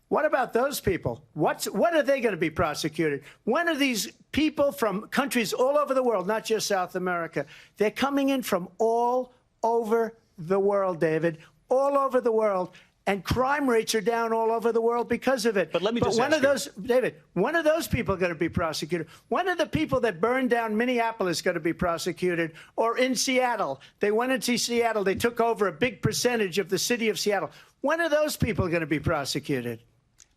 What about those people? When are they going to be prosecuted? When are these people from countries all over the world, not just South America? They're coming in from all over the world, David, all over the world. And crime rates are down all over the world because of it. But let me just when ask are those, David, when are those people going to be prosecuted? When are the people that burned down Minneapolis going to be prosecuted? Or in Seattle? They went into Seattle. They took over a big percentage of the city of Seattle. When are those people going to be prosecuted?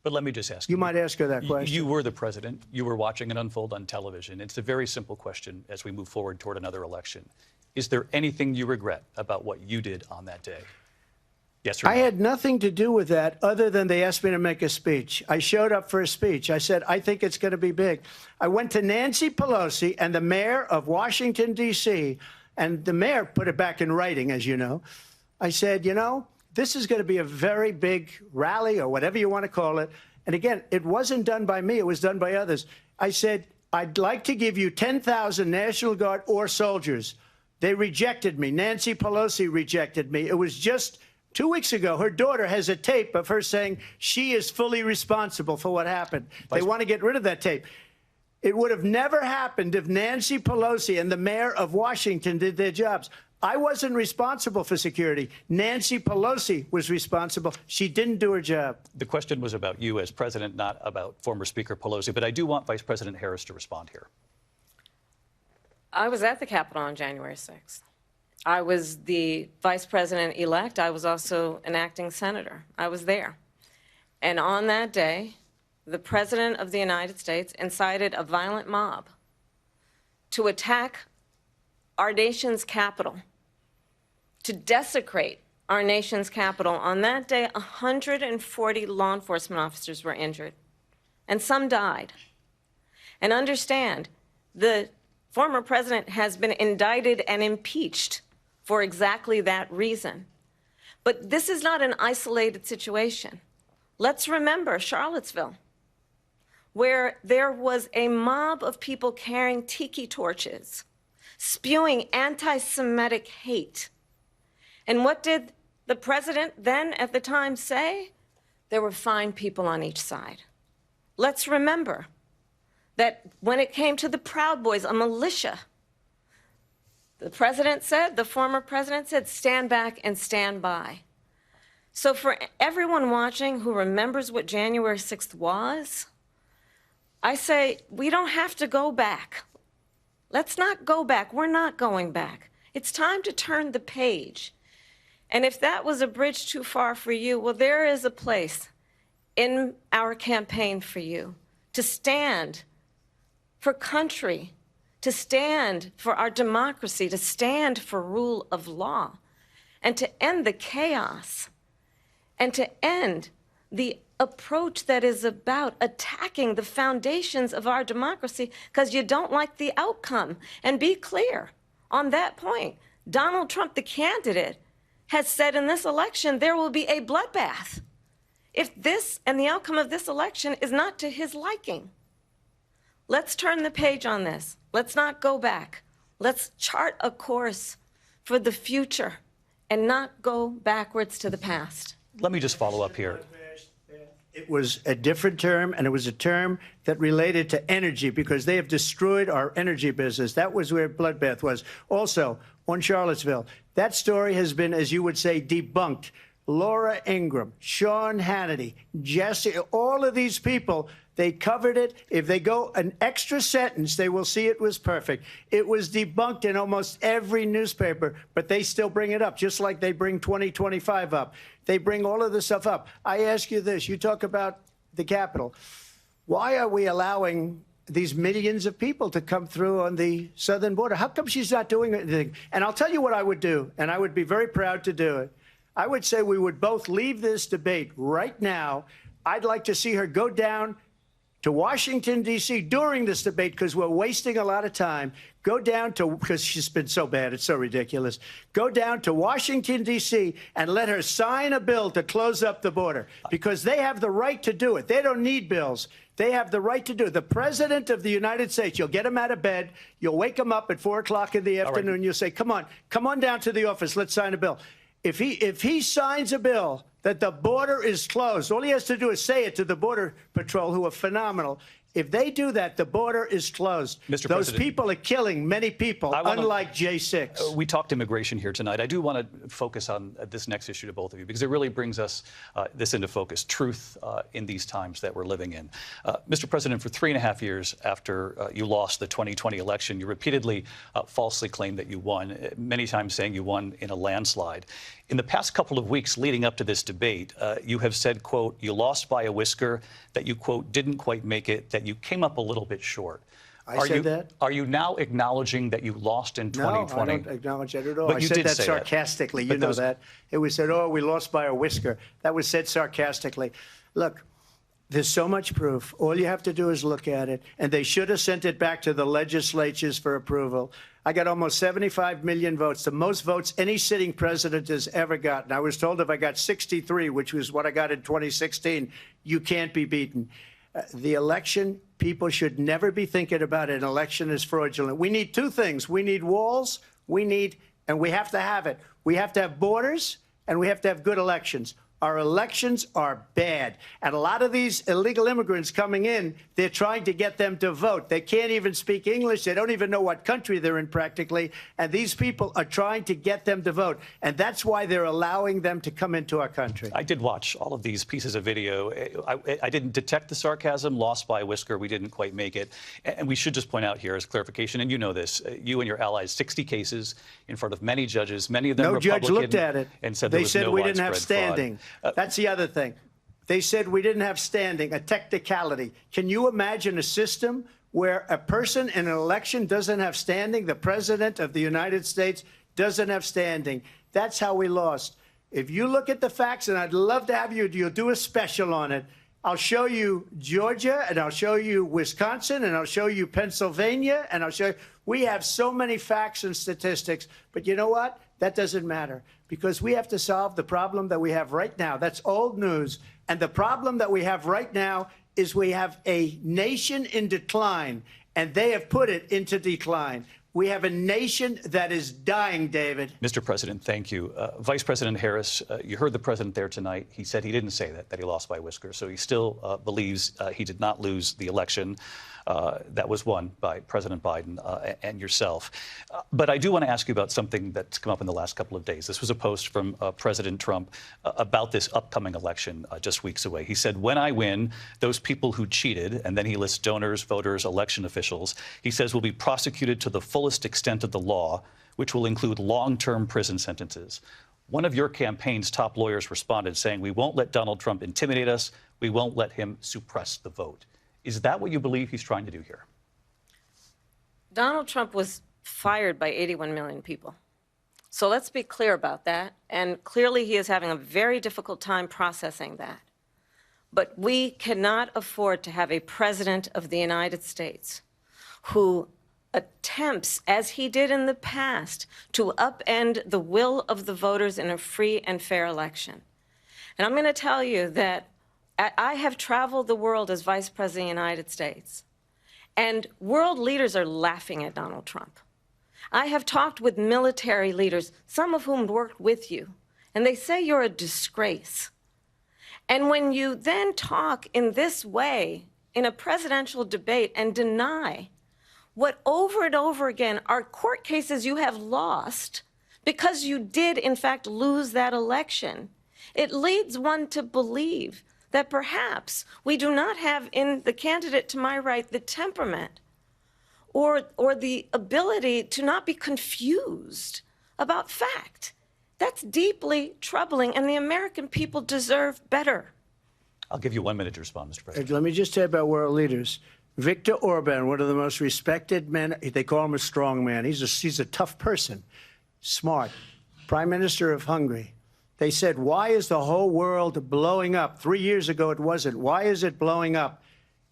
But let me just ask you. You might ask her that question. You were the president. You were watching it unfold on television. It's a very simple question as we move forward toward another election. Is there anything you regret about what you did on that day? Yes or no? I had nothing to do with that other than they asked me to make a speech. I showed up for a speech. I said, I think it's going to be big. I went to Nancy Pelosi and the mayor of Washington, D.C., and the mayor put it back in writing, as you know. I said, you know, this is going to be a very big rally or whatever you want to call it. And again, it wasn't done by me. It was done by others. I said, I'd like to give you 10,000 National Guard or soldiers. They rejected me. Nancy Pelosi rejected me. It was just 2 weeks ago. Her daughter has a tape of her saying she is fully responsible for what happened. They want to get rid of that tape. It would have never happened if Nancy Pelosi and the mayor of Washington did their jobs. I wasn't responsible for security. Nancy Pelosi was responsible. She didn't do her job. The question was about you as president, not about former Speaker Pelosi. But I do want Vice President Harris to respond here. I was at the Capitol on January 6th. I was the vice president-elect. I was also an acting senator. I was there. And on that day, the President of the United States incited a violent mob to attack our nation's capital, to desecrate our nation's capital. On that day, 140 law enforcement officers were injured, and some died. And understand, the former president has been indicted and impeached for exactly that reason. But this is not an isolated situation. Let's remember Charlottesville, where there was a mob of people carrying tiki torches, spewing anti-Semitic hate. And what did the president then at the time say? There were fine people on each side. Let's remember that when it came to the Proud Boys, a militia, the president said, the former president said, stand back and stand by. So for everyone watching who remembers what January 6th was, I say we don't have to go back. Let's not go back. We're not going back. It's time to turn the page. And if that was a bridge too far for you, well, there is a place in our campaign for you to stand for country, to stand for our democracy, to stand for rule of law, and to end the chaos, and to end the approach that is about attacking the foundations of our democracy because you don't like the outcome. And be clear on that point. Donald Trump, the candidate, has said in this election there will be a bloodbath if this and the outcome of this election is not to his liking. Let's turn the page on this. Let's not go back. Let's chart a course for the future and not go backwards to the past. Let me just follow up here. It was a different term, and it was a term that related to energy because they have destroyed our energy business. That was where bloodbath was. Also, on Charlottesville, that story has been, as you would say, debunked. Laura Ingraham, Sean Hannity, Jesse, all of these people, they covered it. If they go an extra sentence, they will see it was perfect. It was debunked in almost every newspaper, but they still bring it up, just like they bring 2025 up. They bring all of this stuff up. I ask you this. You talk about the Capitol. Why are we allowing these millions of people to come through on the southern border? How come she's not doing anything? And I'll tell you what I would do, and I would be very proud to do it. I would say we would both leave this debate right now. I'd like to see her go down to Washington, D.C. during this debate because we're wasting a lot of time. Go down to, because she's been so bad, it's so ridiculous. Go down to Washington, D.C. and let her sign a bill to close up the border because they have the right to do it. They don't need bills. They have the right to do it. The President of the United States, you'll get him out of bed. You'll wake him up at 4 o'clock in the afternoon. You'll say, come on down to the office. Let's sign a bill. If he signs a bill that the border is closed, all he has to do is say it to the Border Patrol, who are phenomenal. If they do that, the border is closed. Mr. Those President, people are killing many people, unlike J6. We talked immigration here tonight. I do want to focus on this next issue to both of you because it really brings us this into focus, truth in these times that we're living in. Mr. President, for 3.5 years after you lost the 2020 election, you repeatedly falsely claimed that you won, many times saying you won in a landslide. In the past couple of weeks leading up to this debate, you have said, quote, you lost by a whisker, that you, quote, didn't quite make it, that you came up a little bit short. I said that? Are you now acknowledging that you lost in 2020? No, I don't acknowledge that at all. But I you said did that say sarcastically. You know that. It was said, oh, we lost by a whisker. That was said sarcastically. Look, there's so much proof. All you have to do is look at it. And they should have sent it back to the legislatures for approval. I got almost 75 million votes, the most votes any sitting president has ever gotten. I was told if I got 63, which was what I got in 2016, you can't be beaten. The election, people should never be thinking about an election as fraudulent. We need two things. We need walls, and we have to have it. We have to have borders, and we have to have good elections. Our elections are bad. And a lot of these illegal immigrants coming in, they're trying to get them to vote. They can't even speak English. They don't even know what country they're in practically. And these people are trying to get them to vote. And that's why they're allowing them to come into our country. I did watch all of these pieces of video. I didn't detect the sarcasm, lost by a whisker. We didn't quite make it. And we should just point out here as clarification, and you know this, you and your allies, 60 cases in front of many judges, many of them No Republican. judge looked at it. And said they there was said no we didn't have widespread fraud. standing. That's the other thing. They said we didn't have standing, a technicality. Can you imagine a system where a person in an election doesn't have standing? The president of the United States doesn't have standing. That's how we lost. If you look at the facts, and I'd love to have you'll do a special on it. I'll show you Georgia, and I'll show you Wisconsin, and I'll show you Pennsylvania, and I'll show you. We have so many facts and statistics, but you know what? That doesn't matter, because we have to solve the problem that we have right now. That's old news. And the problem that we have right now is we have a nation in decline, and they have put it into decline. We have a nation that is dying, David. Mr. President, thank you. Vice President Harris, you heard the president there tonight. He said he didn't say that he lost by a whisker. So he still believes he did not lose the election that was won by President Biden and yourself. But I do want to ask you about something that's come up in the last couple of days. This was a post from President Trump about this upcoming election just weeks away. He said, when I win, those people who cheated, and then he lists donors, voters, election officials, he says will be prosecuted to the fullest extent of the law, which will include long-term prison sentences. One of your campaign's top lawyers responded saying, we won't let Donald Trump intimidate us. We won't let him suppress the vote. Is that what you believe he's trying to do here? Donald Trump was fired by 81 million people. So let's be clear about that. And clearly he is having a very difficult time processing that. But we cannot afford to have a president of the United States who attempts, as he did in the past, to upend the will of the voters in a free and fair election. And I'm going to tell you that I have traveled the world as Vice President of the United States, and world leaders are laughing at Donald Trump. I have talked with military leaders, some of whom worked with you, and they say you're a disgrace. And when you then talk in this way in a presidential debate and deny what over and over again are court cases you have lost because you did, in fact, lose that election, it leads one to believe that perhaps we do not have in the candidate to my right the temperament or the ability to not be confused about fact. That's deeply troubling, and the American people deserve better. I'll give you 1 minute to respond, Mr. President. Let me just say about world leaders. Viktor Orban, one of the most respected men, they call him a strong man. He's a tough person, smart. Prime Minister of Hungary. They said, why is the whole world blowing up? 3 years ago, it wasn't. Why is it blowing up?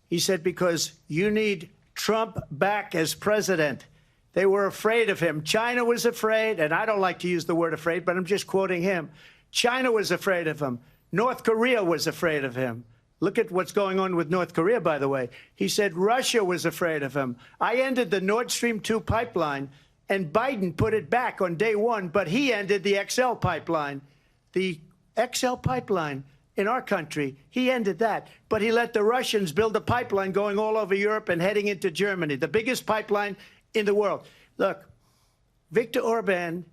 He said, because you need Trump back as president. They were afraid of him. China was afraid, and I don't like to use the word afraid, but I'm just quoting him. China was afraid of him. North Korea was afraid of him. Look at what's going on with North Korea, by the way. He said Russia was afraid of him. I ended the Nord Stream 2 pipeline, and Biden put it back on day one, but he ended the XL pipeline. The XL pipeline in our country, he ended that. But he let the Russians build a pipeline going all over Europe and heading into Germany, the biggest pipeline in the world. Look, Viktor Orban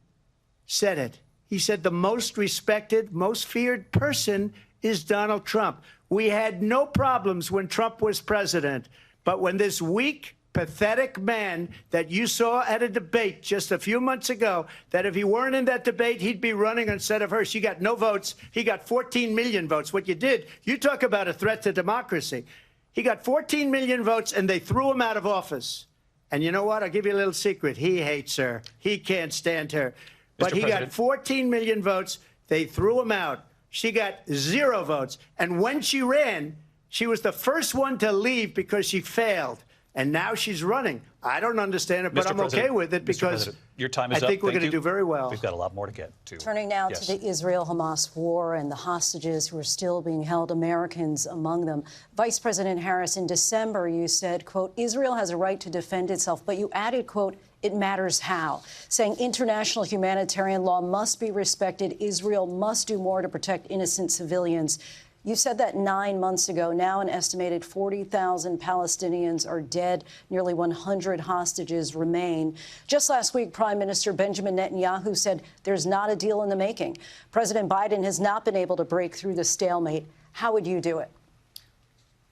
said it. He said the most respected, most feared person is Donald Trump. We had no problems when Trump was president. But when this weak, pathetic man that you saw at a debate just a few months ago, that if he weren't in that debate, he'd be running instead of her. She got no votes. He got 14 million votes. What you did, you talk about a threat to democracy. He got 14 million votes, and they threw him out of office. And you know what? I'll give you a little secret. He hates her. He can't stand her. But he got 14 million votes. They threw him out. She got 0 votes. And when she ran, she was the first one to leave because she failed. And now she's running. I don't understand it, but I'm okay with it because your time is I think up. we're going to do very well. We've got a lot more to get to. Turning now to the Israel-Hamas war and the hostages who are still being held, Americans among them. Vice President Harris, in December, you said, quote, Israel has a right to defend itself, but you added, quote, it matters how, saying international humanitarian law must be respected. Israel must do more to protect innocent civilians. You said that 9 months ago. Now an estimated 40,000 Palestinians are dead. Nearly 100 hostages remain. Just last week, Prime Minister Benjamin Netanyahu said there's not a deal in the making. President Biden has not been able to break through the stalemate. How would you do it?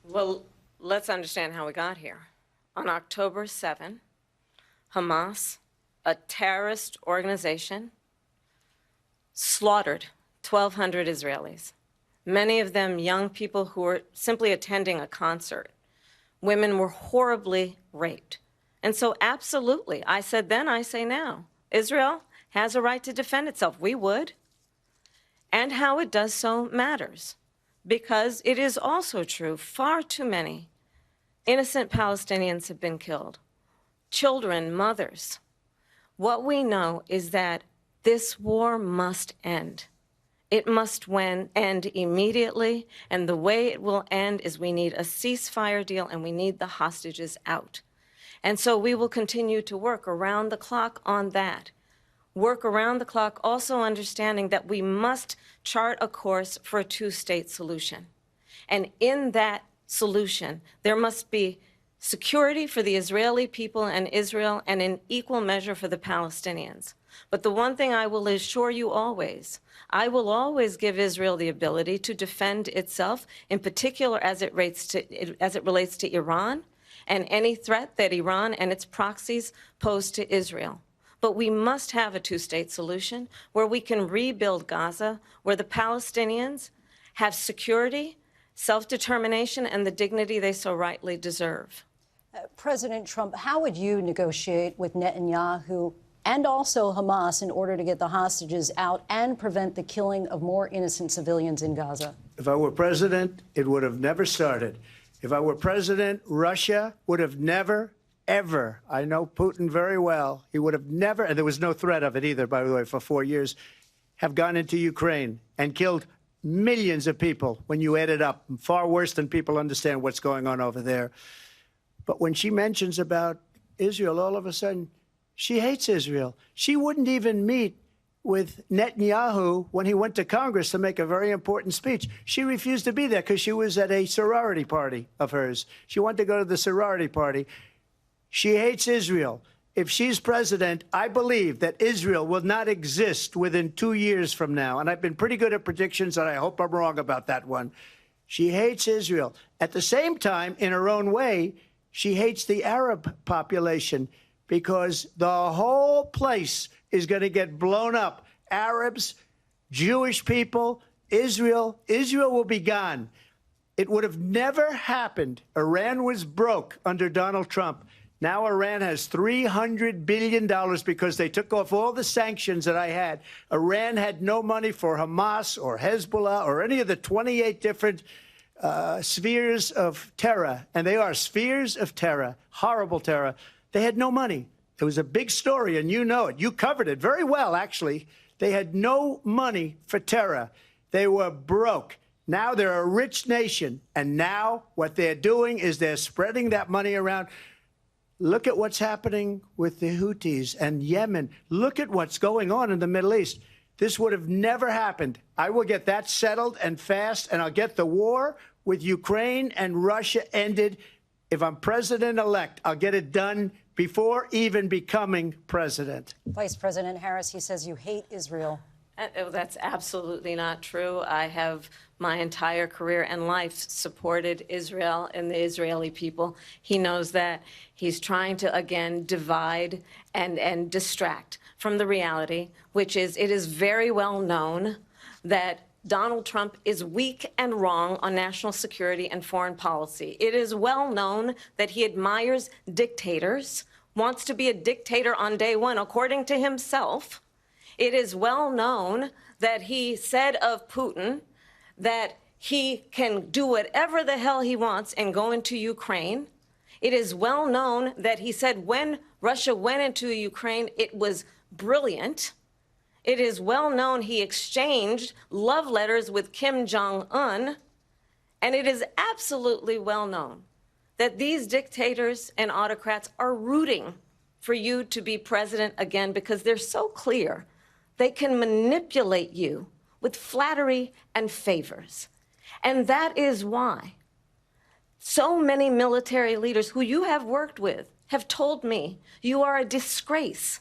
Well, let's understand how we got here. On October 7, Hamas, a terrorist organization, slaughtered 1,200 Israelis. many of them young people who were simply attending a concert. Women were horribly raped. And so absolutely, I said then, I say now, Israel has a right to defend itself. We would. And how it does so matters, because it is also true far too many innocent Palestinians have been killed, children, mothers. What we know is that this war must end. It must end immediately, and the way it will end is we need a ceasefire deal and we need the hostages out. And so we will continue to work around the clock on that. Work around the clock, also understanding that we must chart a course for a two-state solution. And in that solution, there must be security for the Israeli people and Israel, and in equal measure for the Palestinians. But the one thing I will assure you always, I will always give Israel the ability to defend itself, in particular as it relates to Iran and any threat that Iran and its proxies pose to Israel. But we must have a two-state solution where we can rebuild Gaza, where the Palestinians have security, self-determination, and the dignity they so rightly deserve. President Trump, how would you negotiate with Netanyahu and also Hamas in order to get the hostages out and prevent the killing of more innocent civilians in Gaza? If I were president, it would have never started. If I were president, Russia would have never, ever, I know Putin very well, he would have never, and there was no threat of it either, by the way, for 4 years, have gone into Ukraine and killed millions of people when you add it up, far worse than people understand what's going on over there. But when she mentions about Israel, all of a sudden, she hates Israel. She wouldn't even meet with Netanyahu when he went to Congress to make a very important speech. She refused to be there because she was at a sorority party of hers. She wanted to go to the sorority party. She hates Israel. If she's president, I believe that Israel will not exist within 2 years from now. And I've been pretty good at predictions, and I hope I'm wrong about that one. She hates Israel. At the same time, in her own way, she hates the Arab population because the whole place is going to get blown up. Arabs, Jewish people, Israel. Israel will be gone. It would have never happened. Iran was broke under Donald Trump. Now Iran has $300 billion because they took off all the sanctions that I had. Iran had no money for Hamas or Hezbollah or any of the 28 different spheres of terror. And they are spheres of terror, horrible terror. They had no money. It was a big story, and you know it. You covered it very well, actually. They had no money for terror. They were broke. Now they're a rich nation, and now what they're doing is they're spreading that money around. Look at what's happening with the Houthis and Yemen. Look at what's going on in the Middle East. This would have never happened. I will get that settled and fast, and I'll get the war with Ukraine and Russia ended. If I'm president-elect, I'll get it done before even becoming president. Vice President Harris, he says you hate Israel. That's absolutely not true. I have my entire career and life supported Israel and the Israeli people. He knows that. He's trying to, again, divide and distract from the reality, which is it is very well known that Donald Trump is weak and wrong on national security and foreign policy. It is well known that he admires dictators, wants to be a dictator on day one, according to himself. It is well known that he said of Putin that he can do whatever the hell he wants and go into Ukraine. It is well known that he said when Russia went into Ukraine, it was brilliant. It is well known he exchanged love letters with Kim Jong-un. And it is absolutely well known that these dictators and autocrats are rooting for you to be president again because they're so clear. They can manipulate you with flattery and favors. And that is why so many military leaders who you have worked with have told me you are a disgrace.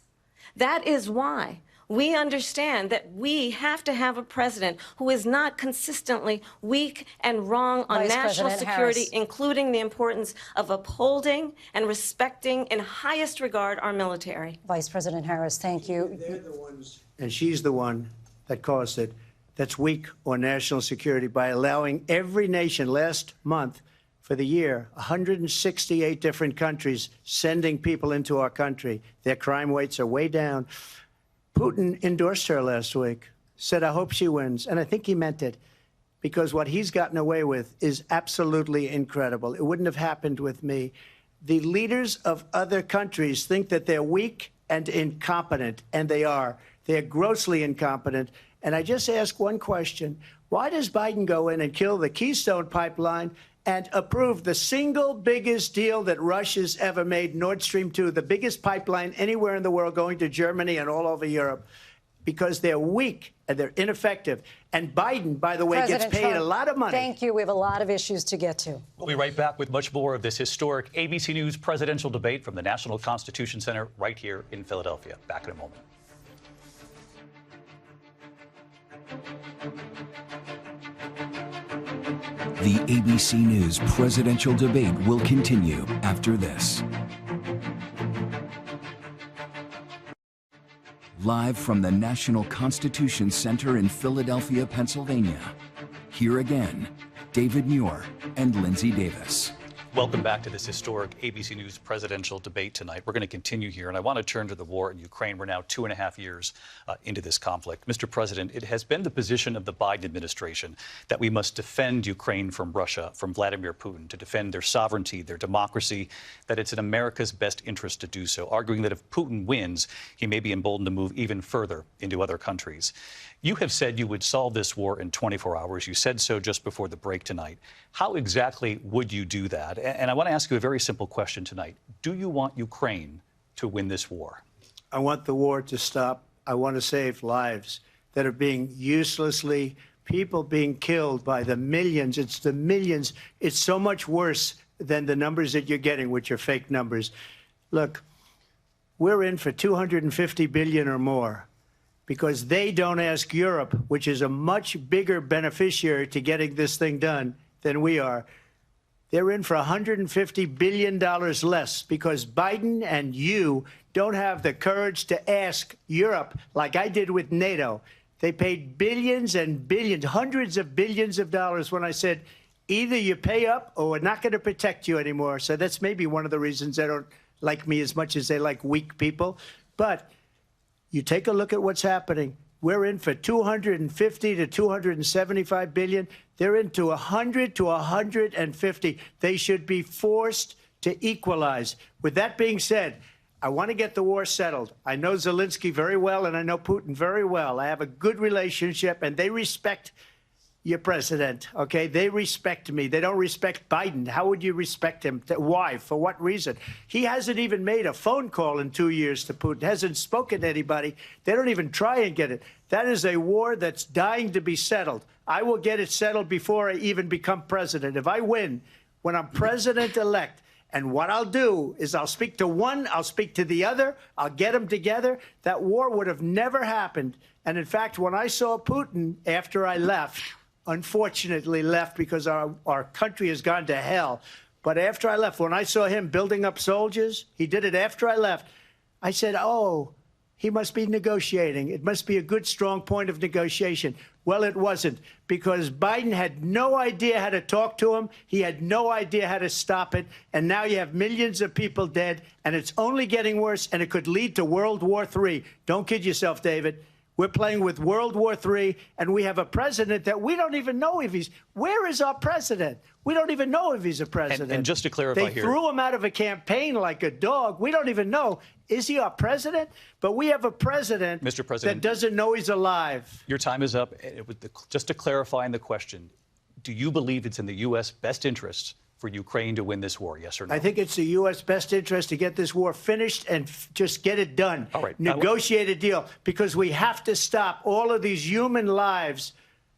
That is why we understand that we have to have a president who is not consistently weak and wrong on Vice national President security, Harris. including the importance of upholding and respecting in highest regard our military. Vice President Harris, thank you. They're the ones, and she's the one that caused it. that's weak on national security by allowing every nation last month for the year, 168 different countries sending people into our country. Their crime rates are way down. Putin endorsed her last week, said, I hope she wins. And I think he meant it, because what he's gotten away with is absolutely incredible. It wouldn't have happened with me. The leaders of other countries think that they're weak and incompetent, and they are. They're grossly incompetent. And I just ask one question. Why does Biden go in and kill the Keystone Pipeline and approve the single biggest deal that Russia's ever made, Nord Stream 2, the biggest pipeline anywhere in the world going to Germany and all over Europe? Because they're weak and they're ineffective. And Biden, by the way, President gets paid Trump, a lot of money. Thank you. We have a lot of issues to get to. We'll be right back with much more of this historic ABC News presidential debate from the National Constitution Center right here in Philadelphia. Back in a moment. The ABC News presidential debate will continue after this. Live from the National Constitution Center in Philadelphia, Pennsylvania. Here again, David Muir and Lindsay Davis. Welcome back to this historic ABC News presidential debate tonight. We're going to continue here, and I want to turn to the war in Ukraine. We're now 2.5 years into this conflict. Mr. President, it has been the position of the Biden administration that we must defend Ukraine from Russia, from Vladimir Putin, to defend their sovereignty, their democracy, that it's in America's best interest to do so, arguing that if Putin wins, he may be emboldened to move even further into other countries. You have said you would solve this war in 24 hours. You said so just before the break tonight. How exactly would you do that? And I want to ask you a very simple question tonight. Do you want Ukraine to win this war? I want the war to stop. I want to save lives that are being uselessly, people being killed by the millions. It's the millions. It's so much worse than the numbers that you're getting, which are fake numbers. Look, we're in for 250 billion or more, because they don't ask Europe, which is a much bigger beneficiary to getting this thing done than we are. They're in for $150 billion less because Biden and you don't have the courage to ask Europe like I did with NATO. They paid billions and billions, hundreds of billions of dollars when I said, either you pay up or we're not going to protect you anymore. So that's maybe one of the reasons they don't like me as much as they like weak people. But you take a look at what's happening. We're in for 250 to 275 billion. They're into 100 to 150. They should be forced to equalize. With that being said, I want to get the war settled. I know Zelensky very well, and I know Putin very well. I have a good relationship, and they respect your president, okay? They respect me. They don't respect Biden. How would you respect him? Why? For what reason? He hasn't even made a phone call in 2 years to Putin, hasn't spoken to anybody. They don't even try and get it. That is a war that's dying to be settled. I will get it settled before I even become president. If I win, when I'm president-elect, and what I'll do is I'll speak to one, I'll speak to the other, I'll get them together. That war would have never happened. And in fact, when I saw Putin after I left, unfortunately left because our country has gone to hell. But after I left, when I saw him building up soldiers, he did it after I left, I said, oh, he must be negotiating. It must be a good, strong point of negotiation. Well, it wasn't, because Biden had no idea how to talk to him. He had no idea how to stop it. And now you have millions of people dead, and it's only getting worse, and it could lead to World War III. Don't kid yourself, David. We're playing with World War III, and we have a president that we don't even know if he's... Where is our president? We don't even know if he's a president. And just to clarify they here... threw him out of a campaign like a dog. We don't even know. Is he our president? But we have a president, Mr. President, that doesn't know he's alive. Your time is up. Just to clarify in the question, do you believe it's in the U.S. best interests for Ukraine to win this war, yes or no? I think it's the U.S. best interest to get this war finished and just get it done. All right. Negotiate a deal, because we have to stop all of these human lives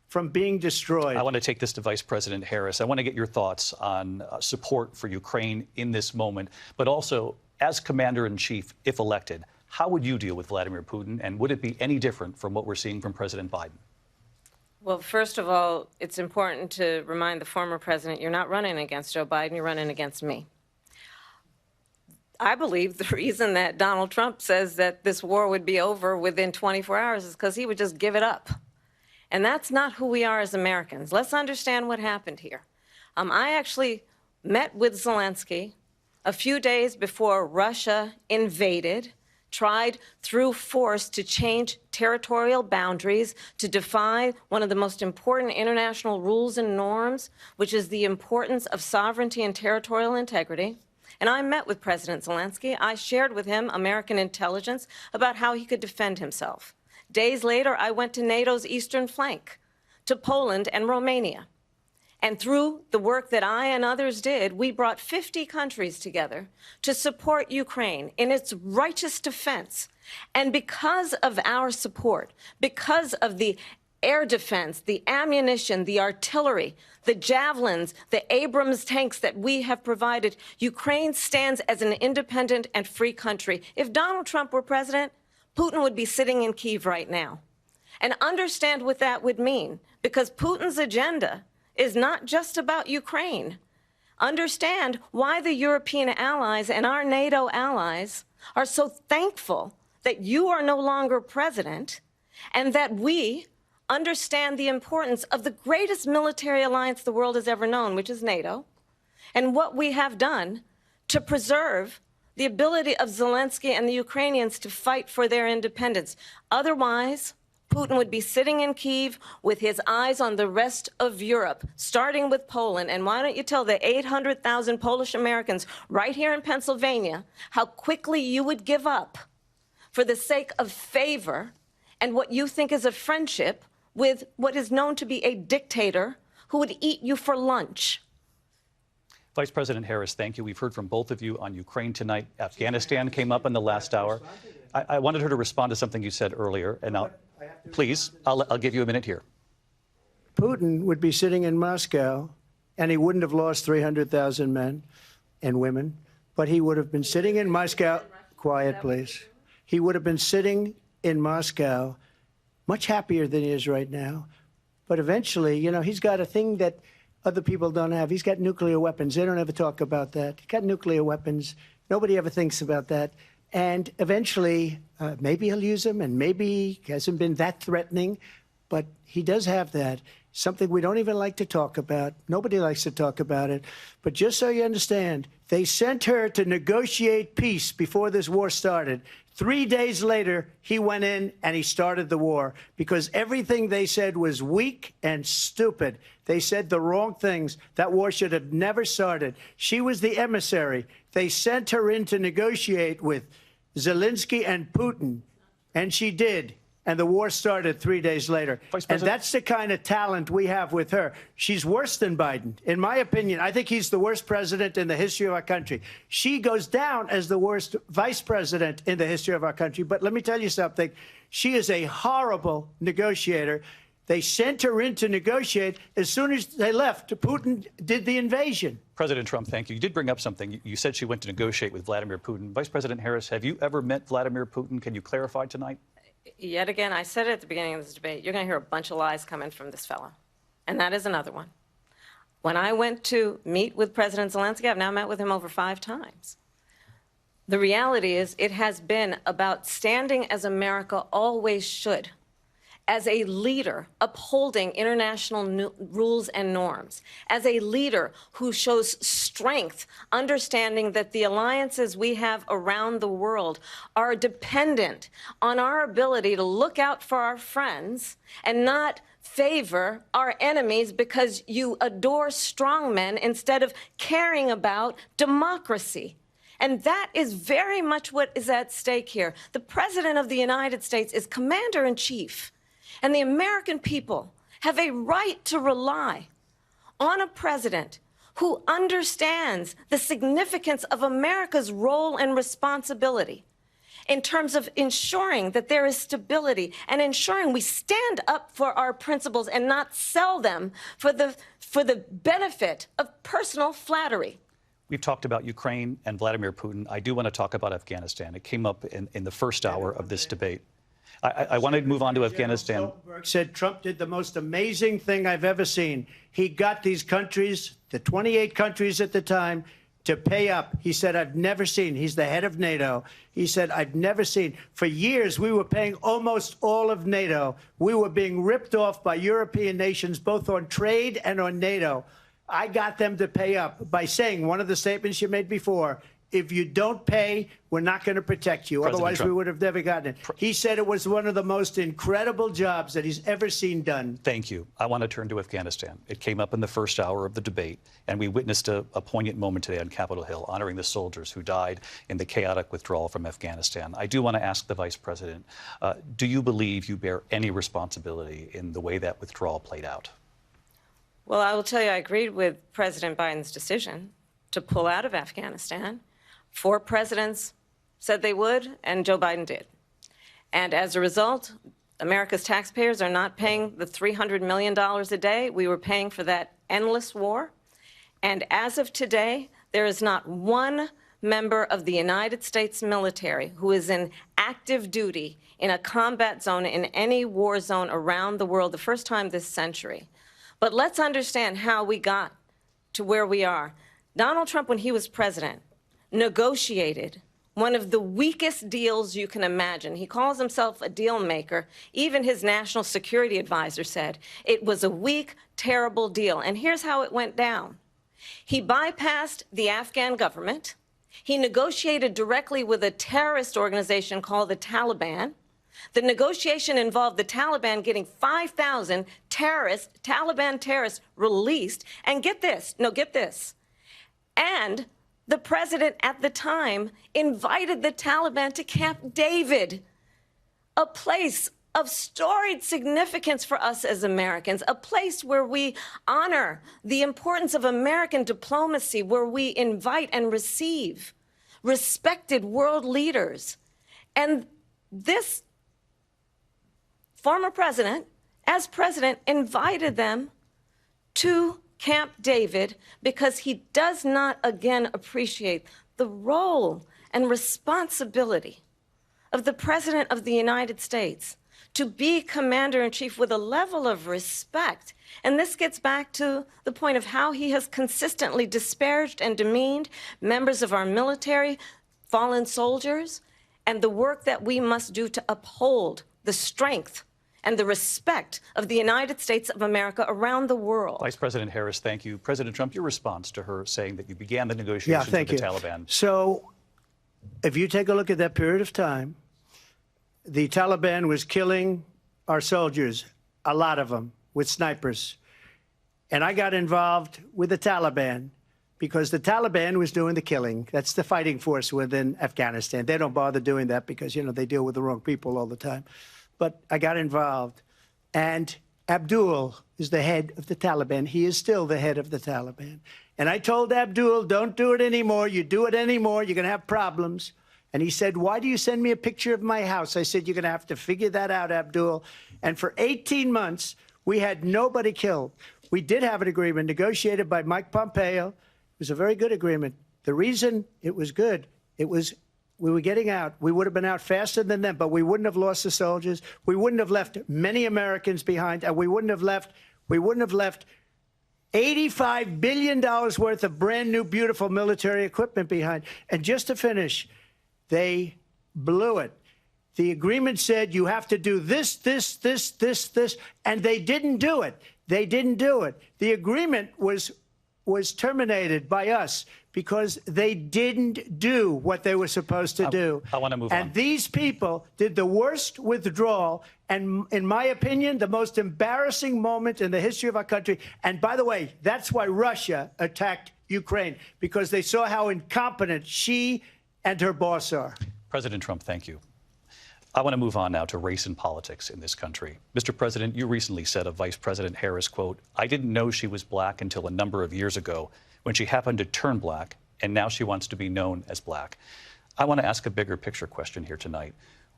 from being destroyed. I want to take this to Vice President Harris. I want to get your thoughts on support for Ukraine in this moment, but also, as Commander-in-Chief, if elected, how would you deal with Vladimir Putin, and would it be any different from what we're seeing from President Biden? Well, first of all, it's important to remind the former president you're not running against Joe Biden, you're running against me. I believe the reason that Donald Trump says that this war would be over within 24 hours is because he would just give it up. And that's not who we are as Americans. Let's understand what happened here. I actually met with Zelensky a few days before Russia invaded, tried through force to change territorial boundaries, to defy one of the most important international rules and norms, which is the importance of sovereignty and territorial integrity. And I met with President Zelensky. I shared with him American intelligence about how he could defend himself. Days later, I went to NATO's eastern flank, to Poland and Romania. And through the work that I and others did, we brought 50 countries together to support Ukraine in its righteous defense. And because of our support, because of the air defense, the ammunition, the artillery, the javelins, the Abrams tanks that we have provided, Ukraine stands as an independent and free country. If Donald Trump were president, Putin would be sitting in Kyiv right now. And understand what that would mean, because Putin's agenda is not just about Ukraine. Understand why the European allies and our NATO allies are so thankful that you are no longer president, and that we understand the importance of the greatest military alliance the world has ever known, which is NATO, and what we have done to preserve the ability of Zelensky and the Ukrainians to fight for their independence. Otherwise, Putin would be sitting in Kyiv with his eyes on the rest of Europe, starting with Poland. And why don't you tell the 800,000 Polish Americans right here in Pennsylvania how quickly you would give up for the sake of favor and what you think is a friendship with what is known to be a dictator who would eat you for lunch. Vice President Harris, thank you. We've heard from both of you on Ukraine tonight. Afghanistan came up in the last hour. I wanted her to respond to something you said earlier, and please, I'll give you a minute here. Putin would be sitting in Moscow, and he wouldn't have lost 300,000 men and women, but he would have been sitting in Moscow. Quiet, please. He would have been sitting in Moscow much happier than he is right now. But eventually, you know, he's got a thing that other people don't have. He's got nuclear weapons. They don't ever talk about that. He's got nuclear weapons. Nobody ever thinks about that. And eventually, maybe he'll use them, and maybe he hasn't been that threatening, but he does have that. Something we don't even like to talk about. Nobody likes to talk about it. But just so you understand, they sent her to negotiate peace before this war started. 3 days later, he went in and he started the war because everything they said was weak and stupid. They said the wrong things. That war should have never started. She was the emissary. They sent her in to negotiate with Zelensky and Putin, and she did. And the war started 3 days later. And that's the kind of talent we have with her. She's worse than Biden. In my opinion, I think he's the worst president in the history of our country. She goes down as the worst vice president in the history of our country. But let me tell you something. She is a horrible negotiator. They sent her in to negotiate. As soon as they left, Putin did the invasion. President Trump, thank you. You did bring up something. You said she went to negotiate with Vladimir Putin. Vice President Harris, have you ever met Vladimir Putin? Can you clarify tonight? Yet again, I said it at the beginning of this debate, you're going to hear a bunch of lies coming from this fellow. And that is another one. When I went to meet with President Zelensky, I've now met with him over 5 times. The reality is it has been about standing as America always should, as a leader upholding international rules and norms, as a leader who shows strength, understanding that the alliances we have around the world are dependent on our ability to look out for our friends and not favor our enemies because you adore strongmen instead of caring about democracy. And that is very much what is at stake here. The President of the United States is commander-in-chief. And the American people have a right to rely on a president who understands the significance of America's role and responsibility in terms of ensuring that there is stability and ensuring we stand up for our principles and not sell them for the benefit of personal flattery. We've talked about Ukraine and Vladimir Putin. I do want to talk about Afghanistan. It came up in the first hour of this debate. I want to move on to Afghanistan. Stoltenberg said Trump did the most amazing thing I've ever seen. He got these countries, the 28 countries at the time, to pay up. He said, I've never seen, he's the head of NATO. He said, I've never seen, for years, we were paying almost all of NATO. We were being ripped off by European nations, both on trade and on NATO. I got them to pay up by saying one of the statements you made before, if you don't pay, we're not going to protect you. President Otherwise, Trump. we would have never gotten it. He said it was one of the most incredible jobs that he's ever seen done. Thank you. I want to turn to Afghanistan. It came up in the first hour of the debate, and we witnessed a poignant moment today on Capitol Hill, honoring the soldiers who died in the chaotic withdrawal from Afghanistan. I do want to ask the Vice President, do you believe you bear any responsibility in the way that withdrawal played out? Well, I will tell you, I agreed with President Biden's decision to pull out of Afghanistan. 4 presidents said they would, and Joe Biden did. And as a result, America's taxpayers are not paying the $300 million a day we were paying for that endless war. And as of today, there is not one member of the United States military who is in active duty in a combat zone in any war zone around the world, the first time this century. But let's understand how we got to where we are. Donald Trump, when he was president, negotiated one of the weakest deals you can imagine. He calls himself a deal maker. Even his national security advisor said it was a weak, terrible deal. And here's how it went down. He bypassed the Afghan government. He negotiated directly with a terrorist organization called the Taliban. The negotiation involved the Taliban getting 5,000 Taliban terrorists released. And get this, and the president at the time invited the Taliban to Camp David, a place of storied significance for us as Americans, a place where we honor the importance of American diplomacy, where we invite and receive respected world leaders. And this former president, as president, invited them to Camp David because he does not, again, appreciate the role and responsibility of the President of the United States to be commander-in-chief with a level of respect. And this gets back to the point of how he has consistently disparaged and demeaned members of our military, fallen soldiers, and the work that we must do to uphold the strength and the respect of the United States of America around the world. Vice President Harris, thank you. President Trump, your response to her saying that you began the negotiations with the Taliban. So if you take a look at that period of time, the Taliban was killing our soldiers, a lot of them, with snipers. And I got involved with the Taliban because the Taliban was doing the killing. That's the fighting force within Afghanistan. They don't bother doing that because, you know, they deal with the wrong people all the time. But I got involved. And Abdul is the head of the Taliban. He is still the head of the Taliban. And I told Abdul, don't do it anymore. You do it anymore, you're going to have problems. And he said, why do you send me a picture of my house? I said, you're going to have to figure that out, Abdul. And for 18 months, we had nobody killed. We did have an agreement negotiated by Mike Pompeo. It was a very good agreement. The reason it was good, it was we were getting out. We would have been out faster than them, but we wouldn't have lost the soldiers. We wouldn't have left many Americans behind, and we wouldn't have left $85 billion worth of brand new, beautiful military equipment behind. And just to finish, they blew it. The agreement said you have to do this, and they didn't do it. They didn't do it. The agreement was terminated by us because they didn't do what they were supposed to do. I want to move on. And these people did the worst withdrawal and, in my opinion, the most embarrassing moment in the history of our country. And by the way, that's why Russia attacked Ukraine, because they saw how incompetent she and her boss are. President Trump, thank you. I want to move on now to race and politics in this country. Mr. President, you recently said of Vice President Harris, quote, I didn't know she was black until a number of years ago when she happened to turn black, and now she wants to be known as black. I want to ask a bigger picture question here tonight.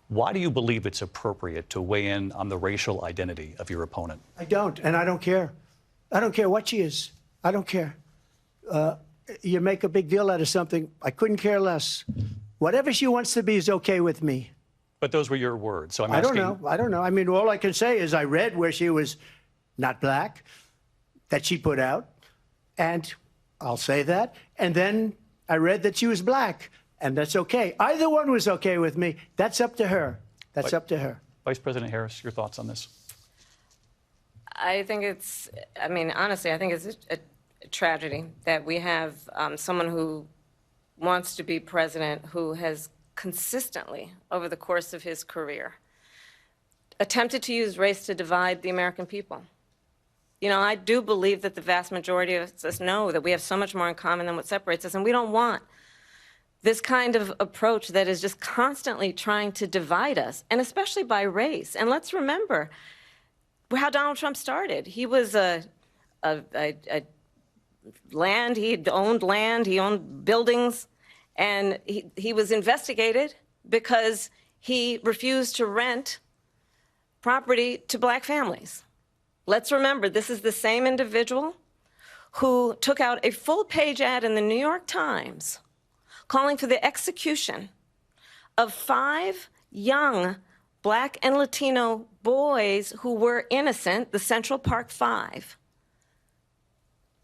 Why do you believe it's appropriate to weigh in on the racial identity of your opponent? I don't, and I don't care. I don't care what she is. I don't care. You make a big deal out of something. I couldn't care less. Whatever she wants to be is okay with me. But those were your words, so I'm asking. I don't know. I mean, all I can say is I read where she was not black, that she put out, and I'll say that. And then I read that she was black, and that's okay. Either one was okay with me. That's up to her. That's up to her. Vice President Harris, your thoughts on this? I think honestly, I think it's a tragedy that we have someone who wants to be president who has consistently, over the course of his career, attempted to use race to divide the American people. You know, I do believe that the vast majority of us know that we have so much more in common than what separates us, and we don't want this kind of approach that is just constantly trying to divide us, and especially by race. And let's remember how Donald Trump started. He was he owned buildings, and he was investigated because he refused to rent property to black families. Let's remember, this is the same individual who took out a full-page ad in the New York Times calling for the execution of 5 young black and Latino boys who were innocent, the Central Park 5.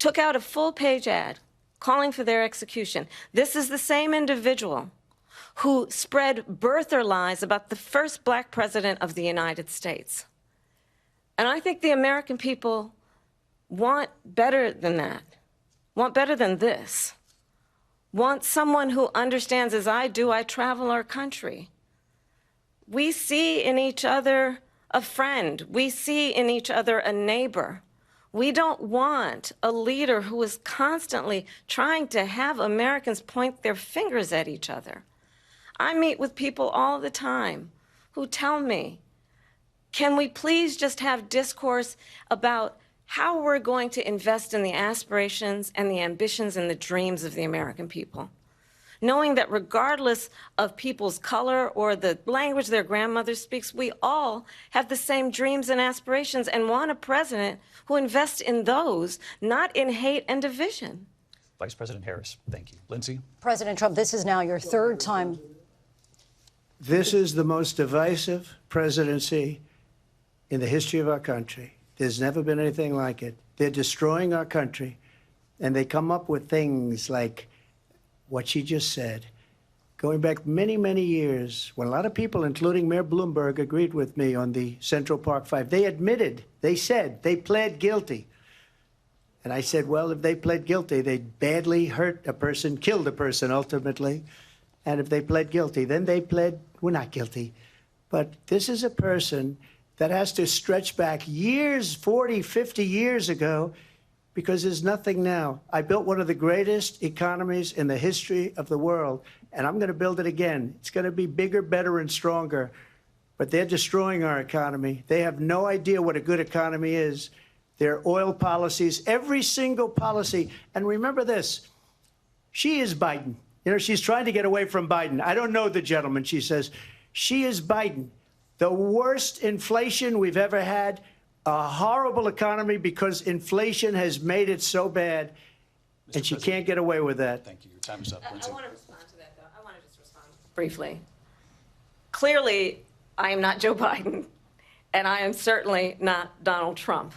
Took out a full-page ad calling for their execution. This is the same individual who spread birther lies about the first black president of the United States. And I think the American people want better than that, want better than this, want someone who understands, as I do, I travel our country. We see in each other a friend. We see in each other a neighbor. We don't want a leader who is constantly trying to have Americans point their fingers at each other. I meet with people all the time who tell me, can we please just have discourse about how we're going to invest in the aspirations and the ambitions and the dreams of the American people? Knowing that regardless of people's color or the language their grandmother speaks, we all have the same dreams and aspirations and want a president who invests in those, not in hate and division. Vice President Harris, thank you. Lindsay? President Trump, this is now your 3rd time. This is the most divisive presidency in the history of our country. There's never been anything like it. They're destroying our country, and they come up with things like what she just said. Going back many, many years, when a lot of people, including Mayor Bloomberg, agreed with me on the Central Park 5, they admitted, they said, they pled guilty. And I said, well, if they pled guilty, they badly hurt a person, killed a person ultimately. And if they pled guilty, then they pled, we're not guilty. But this is a person that has to stretch back years, 40, 50 years ago, because there's nothing now. I built one of the greatest economies in the history of the world, and I'm going to build it again. It's going to be bigger, better, and stronger. But they're destroying our economy. They have no idea what a good economy is. Their oil policies, every single policy. And remember this, she is Biden. You know, she's trying to get away from Biden. I don't know the gentleman, she says. She is Biden. The worst inflation we've ever had, a horrible economy because inflation has made it so bad, and she can't get away with that. Thank you. Your time is up, Lindsay. I want to respond to that, though. I want to just respond briefly. Clearly, I am not Joe Biden, and I am certainly not Donald Trump.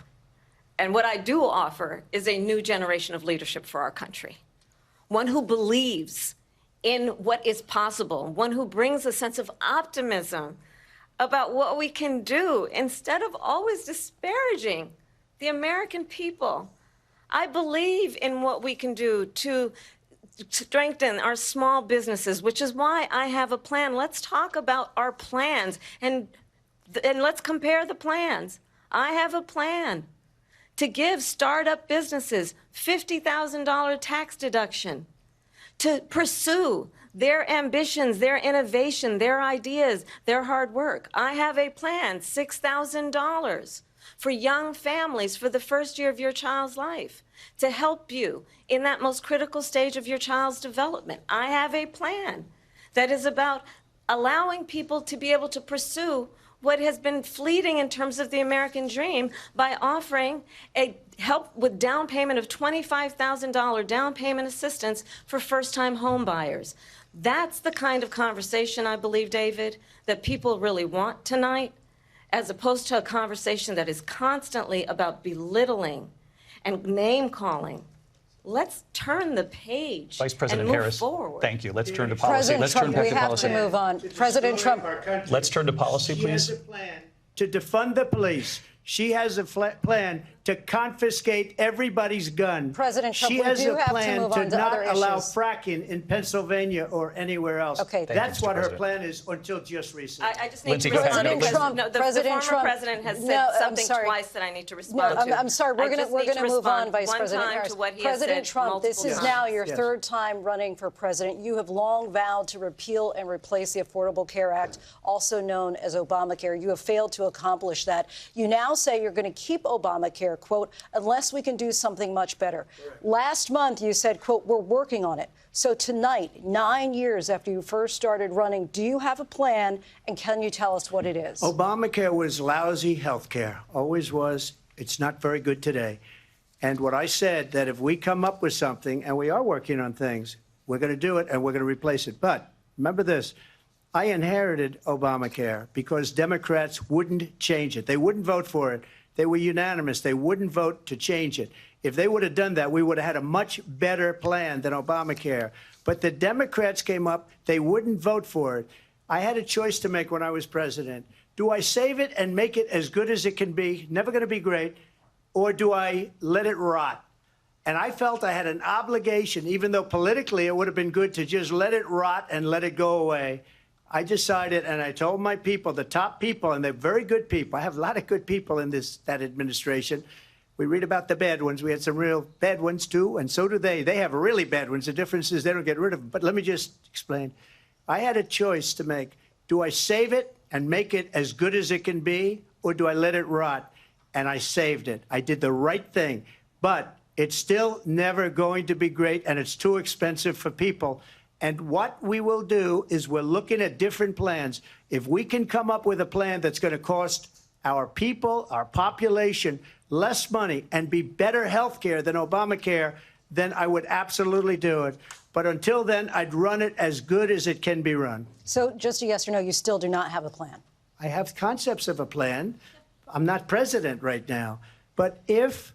And what I do offer is a new generation of leadership for our country, one who believes in what is possible, one who brings a sense of optimism about what we can do instead of always disparaging the American people. I believe in what we can do to strengthen our small businesses, which is why I have a plan. Let's talk about our plans and let's compare the plans. I have a plan to give startup businesses $50,000 tax deduction, to pursue their ambitions, their innovation, their ideas, their hard work. I have a plan, $6,000 for young families for the first year of your child's life to help you in that most critical stage of your child's development. I have a plan that is about allowing people to be able to pursue what has been fleeting in terms of the American dream by offering a help with down payment of $25,000 down payment assistance for first-time home buyers. That's the kind of conversation, I believe, David, that people really want tonight, as opposed to a conversation that is constantly about belittling and name-calling let's turn the page Vice President and move Harris, forward. thank you. Let's turn to policy. President Let's Trump, turn back we to have policy. to move on. President Trump. Let's turn to policy, She please. has a plan to defund the police. She has a plan to confiscate everybody's gun. President Trump, she we has do a have to plan move to on to not other allow issues. fracking in Pennsylvania or anywhere else. Okay. Thank you, That's Mr. what her President. plan is until just recently. I just need Lindsay, to go ahead. respond President because Trump, the President former Trump. president has said No, I'm something sorry. twice that I need to respond No, to. I'm sorry. We're going to move on, Vice President one time Harris. to what he President has said Trump, this multiple is times. now your Yes. third time running for president. You have long vowed to repeal and replace the Affordable Care Act, also known as Obamacare. You have failed to accomplish that. You now say you're going to keep Obamacare, quote, unless we can do something much better. Last month, you said, quote, we're working on it. So tonight, 9 years after you first started running, do you have a plan, and can you tell us what it is? Obamacare was lousy health care, always was. It's not very good today. And what I said, that if we come up with something, and we are working on things, we're going to do it and we're going to replace it. But remember this, I inherited Obamacare because Democrats wouldn't change it. They wouldn't vote for it. They were unanimous. They wouldn't vote to change it. If they would have done that, we would have had a much better plan than Obamacare. But the Democrats came up. They wouldn't vote for it. I had a choice to make when I was president. Do I save it and make it as good as it can be, never going to be great, or do I let it rot? And I felt I had an obligation, even though politically it would have been good to just let it rot and let it go away. I decided, and I told my people, the top people, and they're very good people. I have a lot of good people in that administration. We read about the bad ones. We had some real bad ones, too, and so do they. They have really bad ones. The difference is they don't get rid of them. But let me just explain. I had a choice to make. Do I save it and make it as good as it can be, or do I let it rot? And I saved it. I did the right thing. But it's still never going to be great, and it's too expensive for people. And what we will do is we're looking at different plans. If we can come up with a plan that's going to cost our people, our population, less money and be better health care than Obamacare, then I would absolutely do it. But until then, I'd run it as good as it can be run. So just a yes or no, you still do not have a plan? I have concepts of a plan. I'm not president right now. But if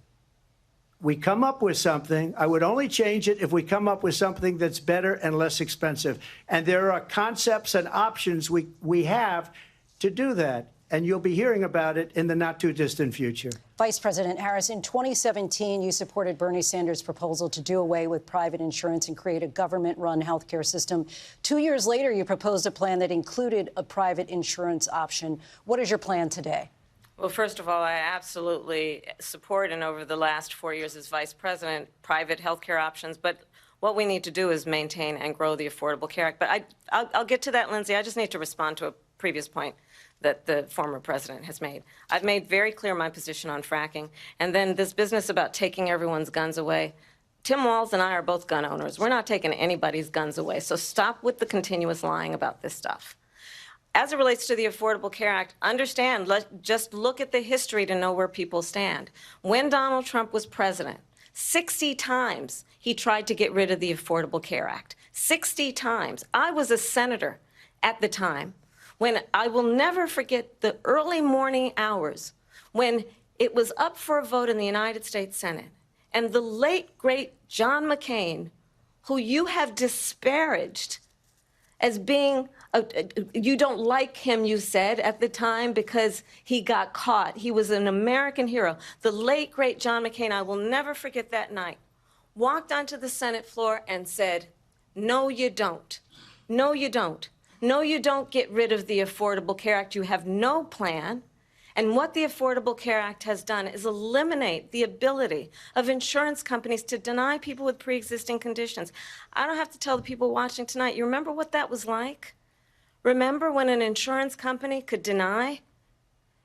we come up with something, I would only change it if we come up with something that's better and less expensive. And there are concepts and options we have to do that. And you'll be hearing about it in the not-too-distant future. Vice President Harris, in 2017, you supported Bernie Sanders' proposal to do away with private insurance and create a government-run health care system. 2 years later, you proposed a plan that included a private insurance option. What is your plan today? Well, first of all, I absolutely support, and over the last 4 years as vice president, private health care options. But what we need to do is maintain and grow the Affordable Care Act. But I'll get to that, Lindsay. I just need to respond to a previous point that the former president has made. I've made very clear my position on fracking. And then this business about taking everyone's guns away. Tim Walz and I are both gun owners. We're not taking anybody's guns away. So stop with the continuous lying about this stuff. As it relates to the Affordable Care Act, understand, just look at the history to know where people stand. When Donald Trump was president, 60 times he tried to get rid of the Affordable Care Act. 60 times. I was a senator at the time when I will never forget the early morning hours when it was up for a vote in the United States Senate. And the late, great John McCain, who you have disparaged as being, you don't like him, you said, at the time because he got caught. He was an American hero. The late, great John McCain, I will never forget that night, walked onto the Senate floor and said, no, you don't. No, you don't. No, you don't get rid of the Affordable Care Act. You have no plan. And what the Affordable Care Act has done is eliminate the ability of insurance companies to deny people with pre-existing conditions. I don't have to tell the people watching tonight, you remember what that was like? Remember when an insurance company could deny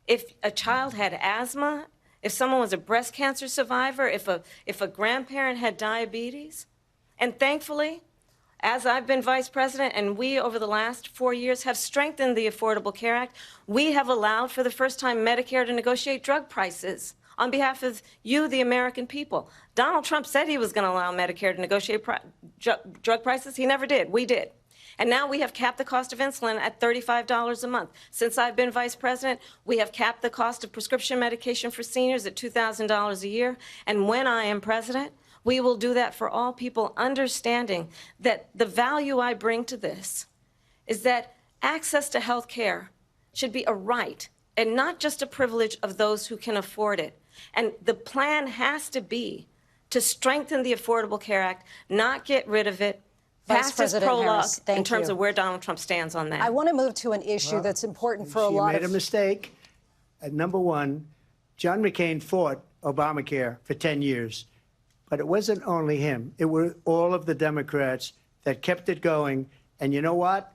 if a child had asthma, if someone was a breast cancer survivor, if a grandparent had diabetes? And thankfully, as I've been vice president, and we, over the last 4 years, have strengthened the Affordable Care Act, we have allowed, for the first time, Medicare to negotiate drug prices on behalf of you, the American people. Donald Trump said he was going to allow Medicare to negotiate drug prices. He never did. We did. And now we have capped the cost of insulin at $35 a month. Since I've been vice president, we have capped the cost of prescription medication for seniors at $2,000 a year. And when I am president, We will do that for all people, understanding that the value I bring to this is that access to health care should be a right and not just a privilege of those who can afford it. And the plan has to be to strengthen the Affordable Care Act, not get rid of it, Vice pass as President prologue Harris, thank in terms you. of where Donald Trump stands on that. I want to move to an issue that's important for a lot She made of... a mistake. Number one, John McCain fought Obamacare for 10 years. But it wasn't only him. It were all of the Democrats that kept it going. And you know what?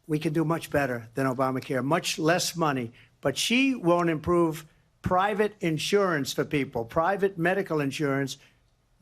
We can do much better than Obamacare, much less money. But she won't improve private insurance for people, private medical insurance.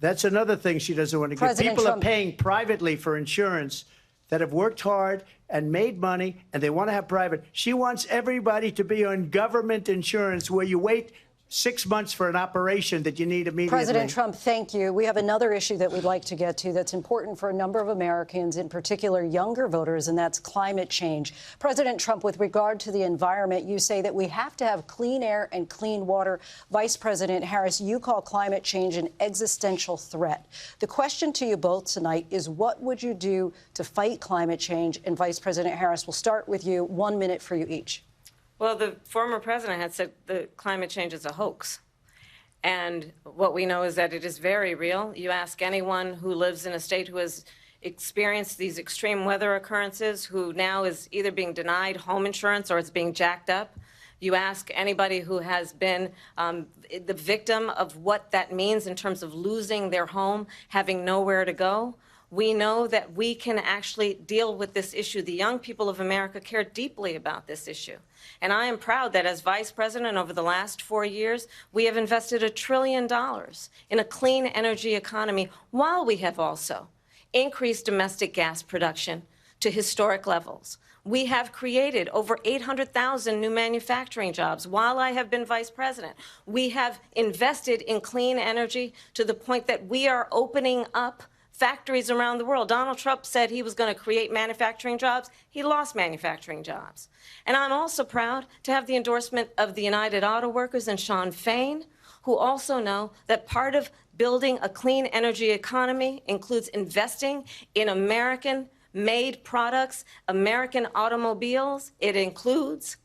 That's another thing she doesn't want to give. President People Trump- are paying privately for insurance that have worked hard and made money, and they want to have private. She wants everybody to be on government insurance where you wait 6 months for an operation that you need immediately. President Trump, thank you. We have another issue that we'd like to get to that's important for a number of Americans, in particular younger voters, and that's climate change. President Trump, with regard to the environment, you say that we have to have clean air and clean water. Vice President Harris, you call climate change an existential threat. The question to you both tonight is, what would you do to fight climate change? And Vice President Harris, we'll start with you. 1 minute for you each. Well, the former president had said that climate change is a hoax. And what we know is that it is very real. You ask anyone who lives in a state who has experienced these extreme weather occurrences, who now is either being denied home insurance or it's being jacked up. You ask anybody who has been the victim of what that means in terms of losing their home, having nowhere to go. We know that we can actually deal with this issue. The young people of America care deeply about this issue. And I am proud that as vice president over the last 4 years, we have invested $1 trillion in a clean energy economy, while we have also increased domestic gas production to historic levels. We have created over 800,000 new manufacturing jobs while I have been vice president. We have invested in clean energy to the point that we are opening up factories around the world. Donald Trump said he was going to create manufacturing jobs. He lost manufacturing jobs. And I'm also proud to have the endorsement of the United Auto Workers and Sean Fain, who also know that part of building a clean energy economy includes investing in American-made products, American automobiles. It includes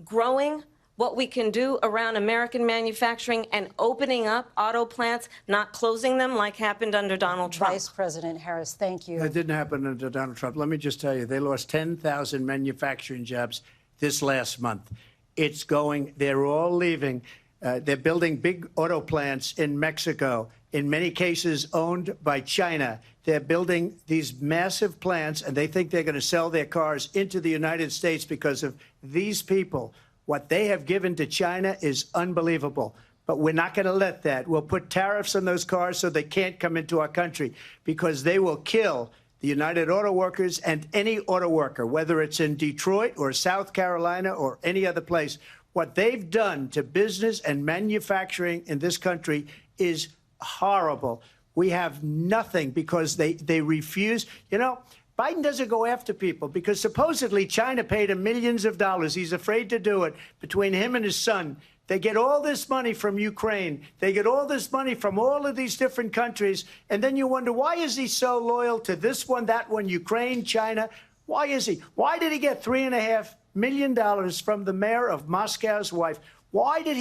growing what we can do around American manufacturing and opening up auto plants, not closing them like happened under Donald Trump. Vice President Harris, thank you. That didn't happen under Donald Trump. Let me just tell you, they lost 10,000 manufacturing jobs this last month. It's going, they're all leaving. They're building big auto plants in Mexico, in many cases owned by China. They're building these massive plants, and they think they're going to sell their cars into the United States because of these people. What they have given to China is unbelievable. But we're not going to let that. We'll put tariffs on those cars so they can't come into our country, because they will kill the United Auto Workers and any auto worker, whether it's in Detroit or South Carolina or any other place. What they've done to business and manufacturing in this country is horrible. We have nothing because they refuse. You know, Biden doesn't go after people because supposedly China paid him millions of dollars. He's afraid to do it. Between him and his son, they get all this money from Ukraine. They get all this money from all of these different countries. And then you wonder, why is he so loyal to this one, that one, Ukraine, China? Why is he? Why did he get $3.5 million from the mayor of Moscow's wife? Why did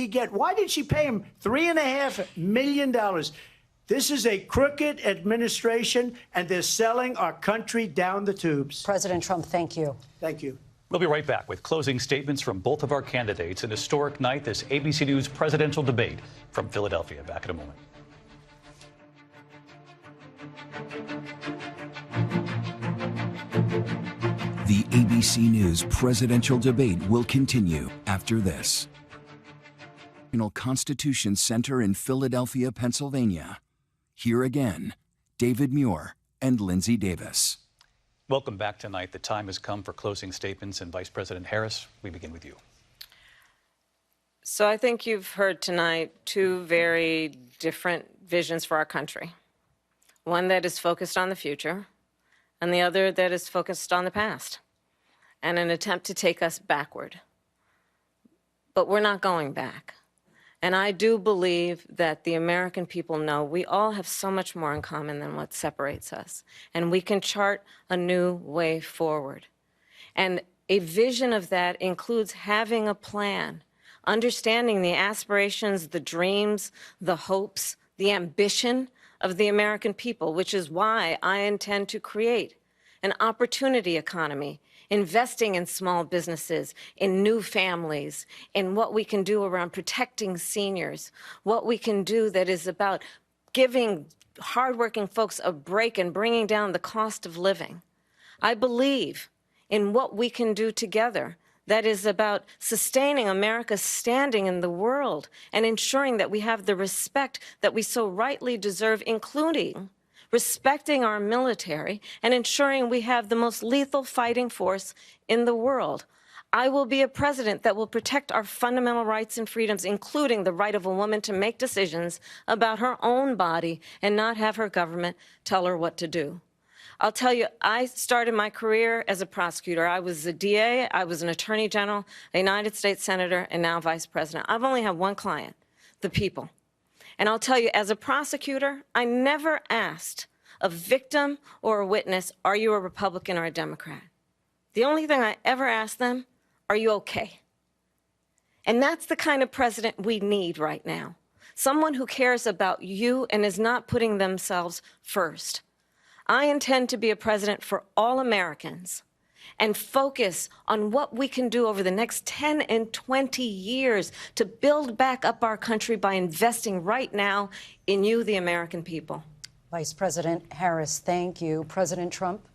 she pay him $3.5 million? This is a crooked administration, and they're selling our country down the tubes. President Trump, thank you. Thank you. We'll be right back with closing statements from both of our candidates. An historic night, this ABC News presidential debate from Philadelphia. Back in a moment. The ABC News presidential debate will continue after this. National Constitution Center in Philadelphia, Pennsylvania. Here again, David Muir and Lindsay Davis. Welcome back tonight. The time has come for closing statements. And Vice President Harris, we begin with you. So I think you've heard tonight two very different visions for our country. One that is focused on the future, and the other that is focused on the past, and an attempt to take us backward. But we're not going back. And I do believe that the American people know we all have so much more in common than what separates us. And we can chart a new way forward. And a vision of that includes having a plan, understanding the aspirations, the dreams, the hopes, the ambition of the American people, which is why I intend to create an opportunity economy, investing in small businesses, in new families, in what we can do around protecting seniors, what we can do that is about giving hardworking folks a break and bringing down the cost of living. I believe in what we can do together that is about sustaining America's standing in the world and ensuring that we have the respect that we so rightly deserve, including respecting our military and ensuring we have the most lethal fighting force in the world. I will be a president that will protect our fundamental rights and freedoms, including the right of a woman to make decisions about her own body and not have her government tell her what to do. I'll tell you, I started my career as a prosecutor. I was a DA, I was an attorney general, a United States senator, and now vice president. I've only had one client, the people. And I'll tell you, as a prosecutor, I never asked a victim or a witness, are you a Republican or a Democrat? The only thing I ever asked them, are you okay? And that's the kind of president we need right now. Someone who cares about you and is not putting themselves first. I intend to be a president for all Americans and focus on what we can do over the next 10 and 20 years to build back up our country by investing right now in you, the American people. Vice President Harris, thank you. President Trump?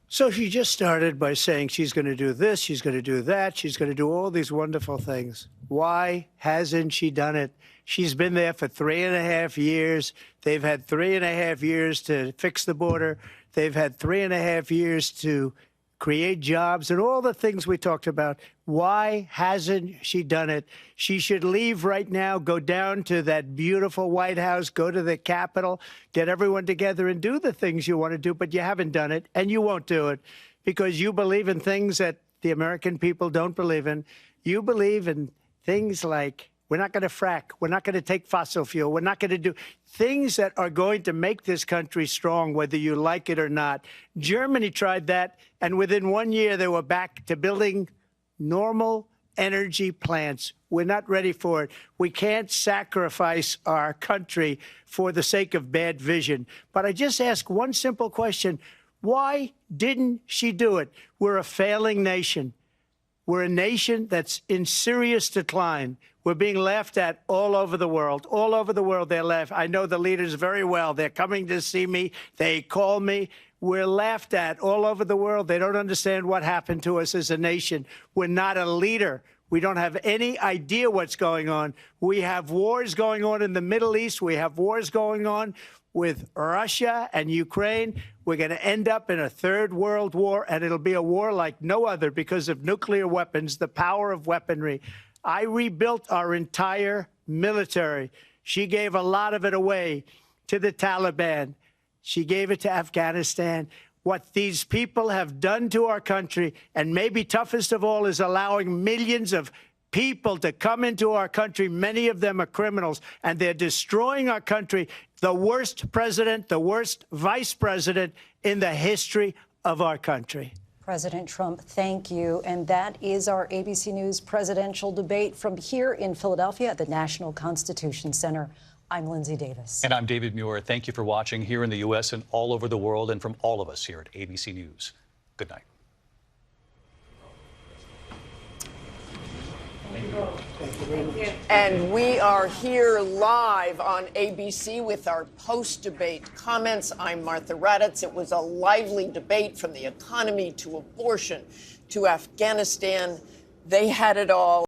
So she just started by saying she's going to do this, she's going to do that, she's going to do all these wonderful things. Why hasn't she done it? She's been there for 3.5 years. They've had 3.5 years to fix the border. They've had 3.5 years to create jobs and all the things we talked about. Why hasn't she done it? She should leave right now, go down to that beautiful White House, go to the Capitol, get everyone together and do the things you want to do, but you haven't done it and you won't do it because you believe in things that the American people don't believe in. You believe in things like we're not going to frack. We're not going to take fossil fuel. We're not going to do things that are going to make this country strong, whether you like it or not. Germany tried that, and within 1 year, they were back to building normal energy plants. We're not ready for it. We can't sacrifice our country for the sake of bad vision. But I just ask one simple question. Why didn't she do it? We're a failing nation. We're a nation that's in serious decline. We're being laughed at all over the world. All over the world, they're laughed. I know the leaders very well. They're coming to see me. They call me. We're laughed at all over the world. They don't understand what happened to us as a nation. We're not a leader. We don't have any idea what's going on. We have wars going on in the Middle East. We have wars going on with Russia and Ukraine. We're going to end up in a third world war, and it'll be a war like no other because of nuclear weapons, the power of weaponry. I rebuilt our entire military. She gave a lot of it away to the Taliban. She gave it to Afghanistan. What these people have done to our country, and maybe toughest of all, is allowing millions of people to come into our country. Many of them are criminals, and they're destroying our country. The worst president, the worst vice president in the history of our country. President Trump, thank you. And that is our ABC News presidential debate from here in Philadelphia at the National Constitution Center. I'm Lindsay Davis. And I'm David Muir. Thank you for watching here in the U.S. and all over the world, and from all of us here at ABC News. Good night. And we are here live on ABC with our post-debate comments. I'm Martha Raddatz. It was a lively debate from the economy to abortion to Afghanistan. They had it all.